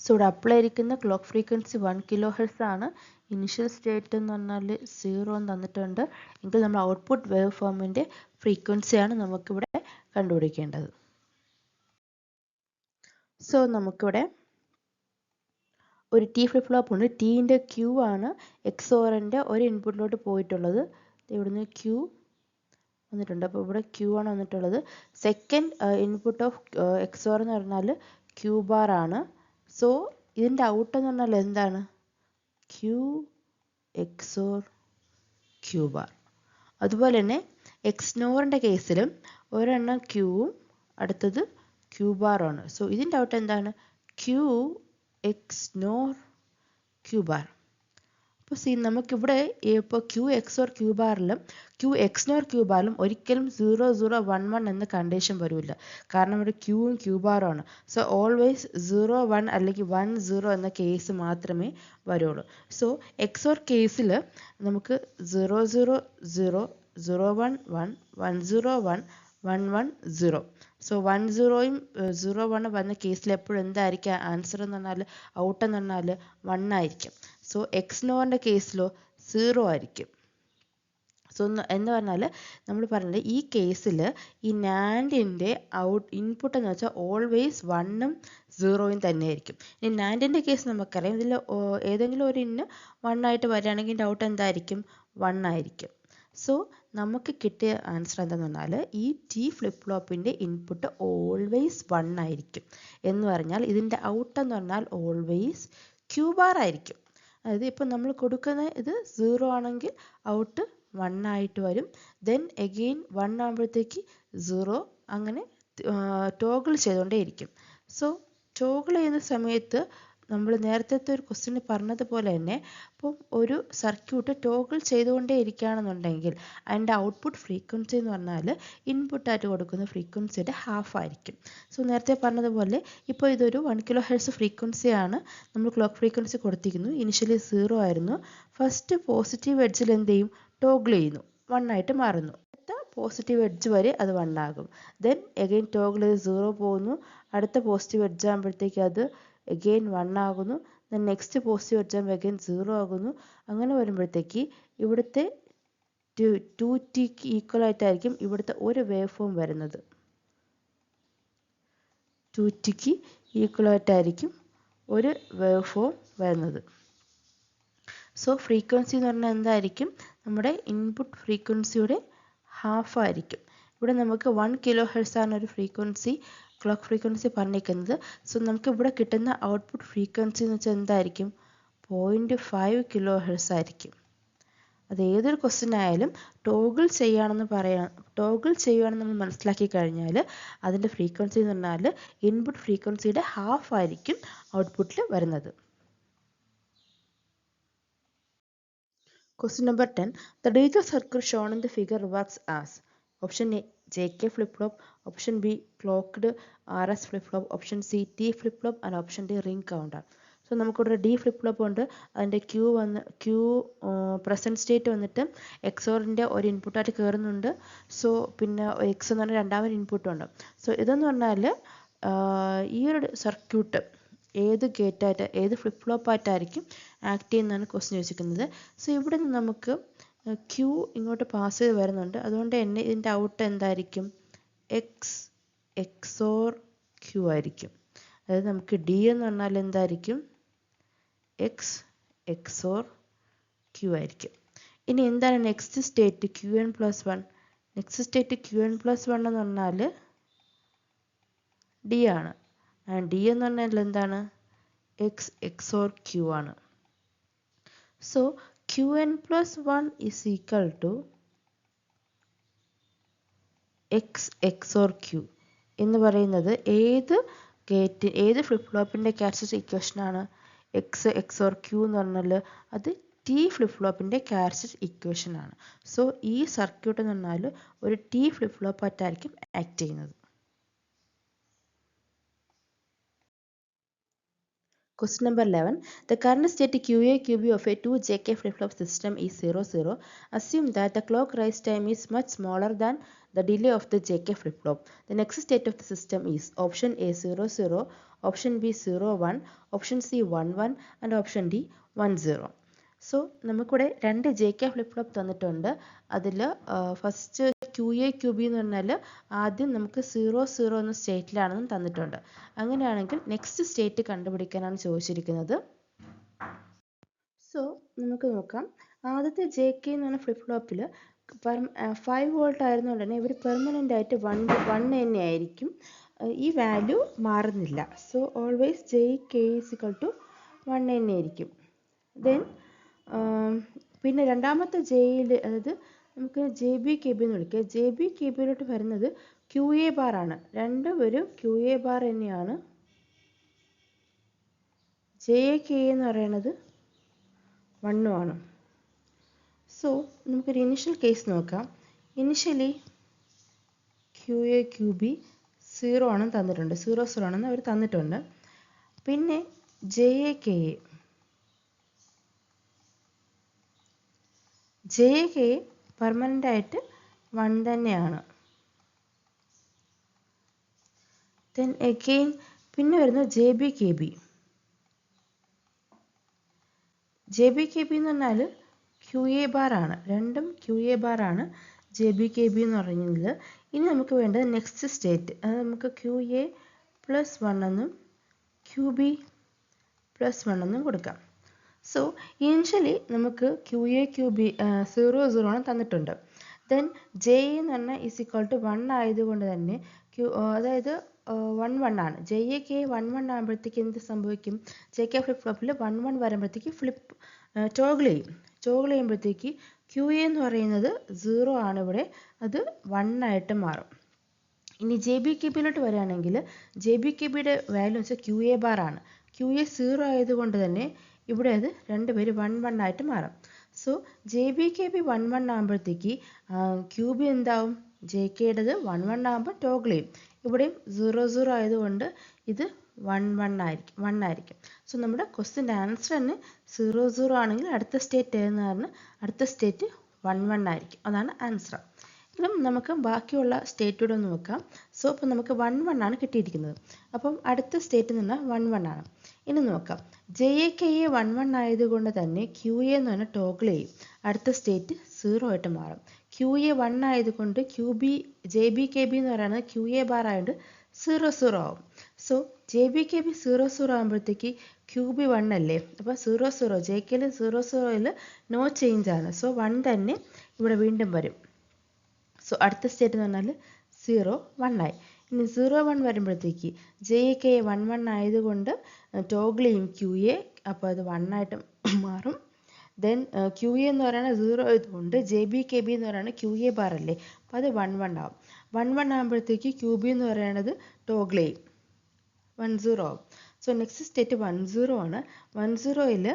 So ഇവിടെ apply ആയിരിക്കുന്ന clock frequency 1 kHz ആണ്. Initial state എന്ന് പറഞ്ഞാൽ 0 എന്ന് തന്നിട്ടുണ്ട്. എങ്കിൽ നമ്മൾ output wave ഫോമിൻ്റെ ഫ്രീക്വൻസിയാണ് നമുക്കിവിടെ കണ്ടുപിടിക്കേണ്ടത്. സോ നമുക്കിവിടെ ഒരു ടി ഫ്ലിപ്പ് ഫ്ലോപ്പ് ഉണ്ട്. ടീൻ്റെ ക്യൂ ആണ് എക്സോറിൻ്റെ ഒരു ഇൻപുട്ടിലോട്ട് പോയിട്ടുള്ളത്. ഇവിടുന്ന് ക്യൂ വന്നിട്ടുണ്ട്. അപ്പോൾ ഇവിടെ ക്യൂ ആണ് വന്നിട്ടുള്ളത്. സെക്കൻഡ് ഇൻപുട്ട് ഓഫ് എക്സോർ എന്ന് പറഞ്ഞാൽ ക്യൂ ബാർ ആണ്. സോ ഇതിൻ്റെ ഔട്ട് എന്ന് പറഞ്ഞാൽ എന്താണ്? Q XOR Q bar. അതുപോലെ തന്നെ എക്സ്നോറിൻ്റെ കേസിലും ഒരെണ്ണം ക്യൂവും അടുത്തത് ക്യൂ ബാറാണ്. സോ ഇതിൻ്റെ ഔട്ട് എന്താണ്? Q XNOR Q bar. അപ്പോൾ നമുക്കിവിടെ ഇപ്പോൾ ക്യൂ എക്സോർ ക്യൂ ബാറിലും ക്യൂ എക്സ്നോർ ക്യൂ ബാറിലും ഒരിക്കലും 0 0 1 1 എന്ന കണ്ടീഷൻ വരില്ല. കാരണം ഇവിടെ ക്യൂവും ക്യൂ ബാറുമാണ്. സോ ഓൾവേസ് 0 1 അല്ലെങ്കിൽ 1 0 എന്ന കേസ് മാത്രമേ വരുള്ളൂ. സോ എക്സോർ കേസിൽ നമുക്ക് 0 0 0 0 1 1 1 0 1 1 1 0. സോ 1 0യും 0 1 വന്ന കേസിൽ എപ്പോഴും എന്തായിരിക്കും ആൻസർ എന്ന് പറഞ്ഞാൽ ഔട്ട് എന്ന് പറഞ്ഞാൽ 1 ആയിരിക്കും. സോ എക്സ്നോറിൻ്റെ കേസിലോ 0 ആയിരിക്കും. സോ എന്ന് പറഞ്ഞാൽ നമ്മൾ പറഞ്ഞത് ഈ കേസിൽ ഈ നാൻഡിൻ്റെ ഇൻപുട്ട് എന്ന് വെച്ചാൽ ഓൾവേസ് 1ഉം 0യും തന്നെയായിരിക്കും. ഇനി നാൻഡിൻ്റെ കേസ് നമുക്കറിയാം, ഇതിൽ ഏതെങ്കിലും ഒരു ഇന്ന് 1 ആയിട്ട് വരികയാണെങ്കിൽ ഡൗട്ട് എന്തായിരിക്കും? 1 ആയിരിക്കും. സോ നമുക്ക് കിട്ടിയ ആൻസർ എന്താണെന്ന് പറഞ്ഞാൽ ഈ ടി ഫ്ലിപ്പ് ഫ്ലോപ്പിൻ്റെ ഇൻപുട്ട് ഓൾവേസ് 1 ആയിരിക്കും. എന്ന് പറഞ്ഞാൽ ഇതിൻ്റെ ഔട്ട് എന്ന് പറഞ്ഞാൽ ഓൾവേസ് ക്യൂ ബാർ ആയിരിക്കും. അതായത് ഇപ്പം നമ്മൾ കൊടുക്കുന്ന ഇത് 0 ആണെങ്കിൽ ഔട്ട് 1 ആയിട്ട് വരും. ദെൻ എഗെയിൻ 1 ആകുമ്പോഴത്തേക്ക് 0, അങ്ങനെ ടോഗിൾ ചെയ്തുകൊണ്ടേയിരിക്കും. സോ ടോഗിൾ ചെയ്യുന്ന സമയത്ത് നമ്മൾ നേരത്തെ ഒരു ക്വസ്റ്റ്യന് പറഞ്ഞതുപോലെ തന്നെ ഇപ്പം ഒരു സർക്യൂട്ട് ടോഗിൾ ചെയ്തുകൊണ്ടേ ഇരിക്കുകയാണെന്നുണ്ടെങ്കിൽ അതിൻ്റെ ഔട്ട്പുട്ട് ഫ്രീക്വൻസി എന്ന് പറഞ്ഞാൽ ഇൻപുട്ടായിട്ട് കൊടുക്കുന്ന ഫ്രീക്വൻസിയുടെ ഹാഫ് ആയിരിക്കും. സോ നേരത്തെ പറഞ്ഞതുപോലെ ഇപ്പോൾ ഇതൊരു 1 കിലോ ഹെർട്സ് ഫ്രീക്വൻസിയാണ് നമ്മൾ ക്ലോക്ക് ഫ്രീക്വൻസി കൊടുത്തിരിക്കുന്നു. ഇനിഷ്യലി 0 ആയിരുന്നു. ഫസ്റ്റ് പോസിറ്റീവ് എഡ്ജിൽ എന്ത് ചെയ്യും? ടോഗിൾ ചെയ്യുന്നു, 1 ആയിട്ട് മാറുന്നു. അടുത്ത പോസിറ്റീവ് എഡ്ജ് വരെ അത് 1 ആകും. ദെൻ എഗെയിൻ ടോഗിൾ 0 പോകുന്നു. അടുത്ത പോസിറ്റീവ് എഡ്ജ് ആകുമ്പോഴത്തേക്ക് അത് എഗെയിൻ 1 ആകുന്നു. ദെൻ നെക്സ്റ്റ് പോസിറ്റീവ് എഡ്ജ് ആകുമ്പോൾ എഗെയിൻ 0 ആകുന്നു. അങ്ങനെ വരുമ്പോഴത്തേക്ക് ഇവിടുത്തെ 2Tക്ക് ഈക്വൽ ആയിട്ടായിരിക്കും ഇവിടുത്തെ ഒരു വേവ് ഫോം വരുന്നത്. 2Tക്ക് ഈക്വൽ ആയിട്ടായിരിക്കും ഒരു വേവ് ഫോം വരുന്നത്. സോ ഫ്രീക്വൻസി എന്ന് പറഞ്ഞാൽ എന്തായിരിക്കും? നമ്മുടെ ഇൻപുട്ട് ഫ്രീക്വൻസിയുടെ ഹാഫ് ആയിരിക്കും. ഇവിടെ നമുക്ക് 1 കിലോ ഹെർട്സ് ആണ് ഒരു ഫ്രീക്വൻസി, ക്ലോക്ക് ഫ്രീക്വൻസി പറഞ്ഞിരിക്കുന്നത്. സോ നമുക്ക് ഇവിടെ കിട്ടുന്ന ഔട്ട്പുട്ട് ഫ്രീക്വൻസി എന്ന് വെച്ചാൽ എന്തായിരിക്കും? 0.5 കിലോ ഹെർട്സ് ആയിരിക്കും. അത് ഏതൊരു ക്വസ്റ്റ്യൻ ആയാലും ടോഗിൾ ചെയ്യുകയാണെന്ന് നമ്മൾ മനസ്സിലാക്കി കഴിഞ്ഞാൽ അതിൻ്റെ ഫ്രീക്വൻസി എന്ന് പറഞ്ഞാൽ ഇൻപുട്ട് ഫ്രീക്വൻസിയുടെ ഹാഫ് ആയിരിക്കും ഔട്ട്പുട്ടിൽ വരുന്നത്. Question number 10. The digital circuit shown in the figure works as option A JK flip-flop, option B clocked RS flip-flop, option C T flip-flop and option D ring counter. So നമുക്കിവിടെ D flip flop ഉണ്ട്. അതിൻ്റെ Q present state വന്നിട്ട് എക്സോറിൻ്റെ ഒരു ഇൻപുട്ടായിട്ട് കയറുന്നുണ്ട്. So പിന്നെ X എന്ന് പറഞ്ഞാൽ രണ്ടാമതൊരു ഇൻപുട്ടുണ്ട്. സോ ഇതെന്ന് പറഞ്ഞാൽ ഈ ഒരു സർക്യൂട്ട് ഏത് ഗേറ്റായിട്ട് ഏത് ഫ്ലിപ്പ് ഫ്ലോപ്പായിട്ടായിരിക്കും ആക്ട് ചെയ്യുന്നതാണ് ക്വസ്റ്റ്യൻ ചോദിച്ചിരിക്കുന്നത്. സോ ഇവിടെ നിന്ന് നമുക്ക് ക്യൂ ഇങ്ങോട്ട് പാസ് ചെയ്ത് വരുന്നുണ്ട്. അതുകൊണ്ട് തന്നെ ഇതിൻ്റെ ഔട്ട് എന്തായിരിക്കും? എക്സോർ ക്യൂ ആയിരിക്കും. അതായത് നമുക്ക് ഡി എന്ന് പറഞ്ഞാൽ എന്തായിരിക്കും? എക്സോർ ക്യൂ ആയിരിക്കും. ഇനി എന്താണ് next state? QN+1. Next state QN+1 എന്ന് പറഞ്ഞാൽ ഡി ആണ്. ഡി എന്ന് പറഞ്ഞാൽ എന്താണ്? എക്സോർ ക്യൂ ആണ്. So QN+1 is equal to XOR Q എന്ന് പറയുന്നത് ഏത് ഫ്ലിപ്പ് ഫ്ലോപ്പിൻ്റെ ക്യാരക്ടറിസ്റ്റിക് ഇക്വേഷനാണ്? എക്സോർ ക്യൂ എന്ന് പറഞ്ഞാൽ അത് ടി ഫ്ലിപ്പ് ഫ്ലോപ്പിൻ്റെ ക്യാരക്ടറിസ്റ്റിക് ഇക്വേഷനാണ്. സോ ഈ സർക്യൂട്ട് എന്ന് പറഞ്ഞാൽ ഒരു ടി ഫ്ലിപ്പ് ഫ്ലോപ്പായിട്ടായിരിക്കും ആക്ട് ചെയ്യുന്നത്. Question number 11. The current state QA QB of a 2 JK flip-flop system is 00. Assume that the clock rise time is much smaller than the delay of the JK flip-flop. The next state of the system is option A 00, option B 01, option C 11 and option D 10. So നമുക്കിവിടെ രണ്ട് JK flip flop തന്നിട്ടുണ്ട്. അതിൽ first QA QB എന്ന് പറഞ്ഞാൽ ആദ്യം നമുക്ക് 00 എന്ന സ്റ്റേറ്റിലാണെന്നും തന്നിട്ടുണ്ട്. അങ്ങനെയാണെങ്കിൽ നെക്സ്റ്റ് സ്റ്റേറ്റ് കണ്ടുപിടിക്കാനാണ് ചോദിച്ചിരിക്കുന്നത്. സോ നമുക്ക് നോക്കാം. ആദ്യത്തെ JK എന്ന് പറഞ്ഞ ഫ്ലിപ്പ് ഫ്ലോപ്പിൽ 5 വോൾട്ട് ആയിരുന്നുകൊണ്ട് തന്നെ ഇവർ പെർമനൻ്റ് ആയിട്ട് 1 തന്നെ ആയിരിക്കും. ഈ വാല്യൂ മാറുന്നില്ല. സോ ഓൾവേസ് JK = 1 തന്നെ ആയിരിക്കും. ദെൻ പിന്നെ രണ്ടാമത്തെ ജെയിൽ, അതായത് നമുക്ക് JB/KB എന്ന് വിളിക്കുക. JB/KBയിലോട്ട് വരുന്നത് QA ബാർ ആണ്. രണ്ടുപേരും QA ബാർ തന്നെയാണ്. JK എന്ന് പറയുന്നത് 1 ആണ്. സോ നമുക്കൊരു ഇനിഷ്യൽ കേസ് നോക്കാം. ഇനിഷ്യലി QA QB 0 ആണെന്ന് തന്നിട്ടുണ്ട്, 00 ആണെന്ന് അവർ തന്നിട്ടുണ്ട്. പിന്നെ JK പെർമനൻ്റ് ആയിട്ട് 1 തന്നെയാണ്. ദെൻ അഗെയിൻ പിന്നെ വരുന്നത് JB/KB. JB/KB എന്ന് പറഞ്ഞാൽ QA ബാർ ആണ്. രണ്ടും QA ബാർ ആണ് JB/KB എന്ന് പറയുന്നത്. ഇനി നമുക്ക് വേണ്ടത് നെക്സ്റ്റ് സ്റ്റേറ്റ്, അത് നമുക്ക് QA+1 എന്നും QB+1 എന്നും കൊടുക്കാം. സോ ഇനിഷ്യലി നമുക്ക് QA QB 00 ആണ് തന്നിട്ടുണ്ട്. ദെൻ J എന്ന് പറഞ്ഞാൽ =1 ആയതുകൊണ്ട് തന്നെ അതായത് 1 ആണ്. JK 1 ആകുമ്പോഴത്തേക്ക് എന്ത് സംഭവിക്കും? JK ഫ്ലിപ്പ് ഫ്ലോപ്പിൽ 1 വരുമ്പോഴത്തേക്ക് ടോഗിൾ ചെയ്യുമ്പോഴത്തേക്ക് QA എന്ന് പറയുന്നത് 0 ആണ്, ഇവിടെ അത് 1 ആയിട്ട് മാറും. ഇനി JB/KBയിലോട്ട് വരികയാണെങ്കിൽ JB/KBയുടെ വാല്യൂ വെച്ചാൽ QA ബാർ ആണ്. ക്യു എ 0 ആയതുകൊണ്ട് തന്നെ ഇവിടെ അത് രണ്ടുപേര് 1 1 ആയിട്ട് മാറും. So J B K B 1 1 ആകുമ്പോഴത്തേക്ക് ക്യു ബി എന്താവും, ജെ കെയുടേത് 1 1 ആകുമ്പോൾ ടോഗിൾ ചെയ്യും. ഇവിടെയും 0 0 ആയതുകൊണ്ട് ഇത് 1 1 ആയിരിക്കും. സോ നമ്മുടെ ക്വസ്റ്റ്യൻ്റെ ആൻസർ തന്നെ 0 0 ആണെങ്കിൽ അടുത്ത സ്റ്റേറ്റ് ഏതെന്ന് പറഞ്ഞാൽ അടുത്ത സ്റ്റേറ്റ് 1 1 ആയിരിക്കും. അതാണ് ആൻസർ. ഇതും നമുക്ക് ബാക്കിയുള്ള സ്റ്റേറ്റൂടെ ഒന്ന് നോക്കാം. സോ അപ്പോൾ നമുക്ക് 1 1 ആണ് കിട്ടിയിരിക്കുന്നത്. അപ്പം അടുത്ത സ്റ്റേറ്റ് എന്ന് പറഞ്ഞാൽ 1 1 ആണ്. ഇനി നോക്കാം, ജെ എ കെ എ 1 1 ആയതുകൊണ്ട് തന്നെ ക്യു എ എന്ന് പറഞ്ഞാൽ ടോഗിൾ ചെയ്യും. അടുത്ത സ്റ്റേറ്റ് 0 ആയിട്ട് മാറും. ക്യു എ 1 ആയതുകൊണ്ട് ജെ ബി കെ ബി എന്ന് പറയുന്നത് ക്യു എ ബാർ ആയതുകൊണ്ട് 0 0 ആവും. So J B K B 0 0 ആകുമ്പോഴത്തേക്ക് ക്യു ബി 1 അല്ലേ, അപ്പോൾ 0 0 ജെ കെയിൽ 0 0യിൽ നോ ചേഞ്ച് ആണ്. സോ 1 തന്നെ ഇവിടെ വീണ്ടും വരും. സോ അടുത്ത സ്റ്റേറ്റ് എന്ന് പറഞ്ഞാൽ 0 1 ആയി. ഇനി 0 1 വരുമ്പോഴത്തേക്ക് ജെ കെ 1 1 ആയതുകൊണ്ട് ടോഗിൾ ചെയ്യും ക്യു എ, അപ്പോൾ അത് 1 ആയിട്ട് മാറും. ദെൻ ക്യു എ എന്ന് പറയുന്നത് 0 ആയതുകൊണ്ട് ജെ ബി കെ ബി എന്ന് പറയുന്നത് ക്യു എ ബാർ അല്ലേ, അപ്പോൾ അത് 1 1 ആവും. 1 1 ആകുമ്പോഴത്തേക്ക് ക്യു ബി എന്ന് പറയുന്നത് ടോഗിൾ ചെയ്യും 1 0 ആവും. സോ നെക്സ്റ്റ് സ്റ്റേറ്റ് 1 0 ആണ്. 1 0യിൽ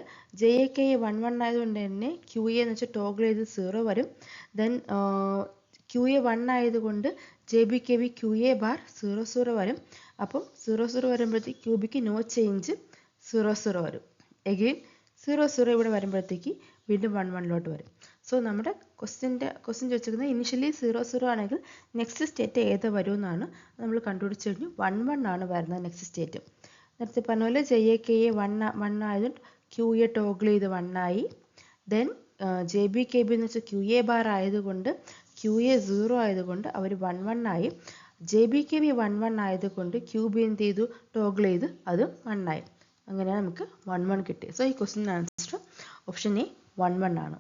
ജെ എ കെ 1 1 ആയതുകൊണ്ട് തന്നെ ക്യു എ എന്ന് വെച്ചാൽ ടോഗിൾ ചെയ്ത് 0 വരും. ദെൻ ക്യു എ 1 ആയതുകൊണ്ട് J B K B Q A bar 0 0 വരും. അപ്പം 0 0 വരുമ്പോഴത്തേക്ക് ക്യു ബിക്ക് നോ ചേഞ്ച് 0 0 വരും. എഗെയിൻ 0 0 ഇവിടെ വരുമ്പോഴത്തേക്ക് വീണ്ടും 1 1 വരും. സോ നമ്മുടെ ക്വസ്റ്റ്യൻ ചോദിച്ചിരിക്കുന്നത് ഇനിഷ്യലി 0 0 ആണെങ്കിൽ നെക്സ്റ്റ് സ്റ്റേറ്റ് ഏത് വരുമെന്നാണ് നമ്മൾ കണ്ടുപിടിച്ച് കഴിഞ്ഞു. 1 1 ആണ് വരുന്നത് നെക്സ്റ്റ് സ്റ്റേറ്റ്. നേരത്തെ പറഞ്ഞ പോലെ ജെ എ കെ എ 1 ആയതുകൊണ്ട് ക്യു എ ടോഗിൾ ചെയ്ത് 1 ആയി. Then J B K B എന്ന് വെച്ചാൽ ക്യു എ ബാർ ആയതുകൊണ്ട് ക്യു എ 0 ആയതുകൊണ്ട് അവർ 1 1 ആയി. ജെ ബി കെ ബി 1 1 ആയതുകൊണ്ട് ക്യു ബി എന്ത് ചെയ്തു, ടോഗിൾ ചെയ്ത് അത് 1 ആയി. അങ്ങനെ നമുക്ക് 1 1 കിട്ടി. സോ ഈ ക്വസ്റ്റ്യൻ ആൻസർ ഓപ്ഷൻ എ 1 1 ആണ്.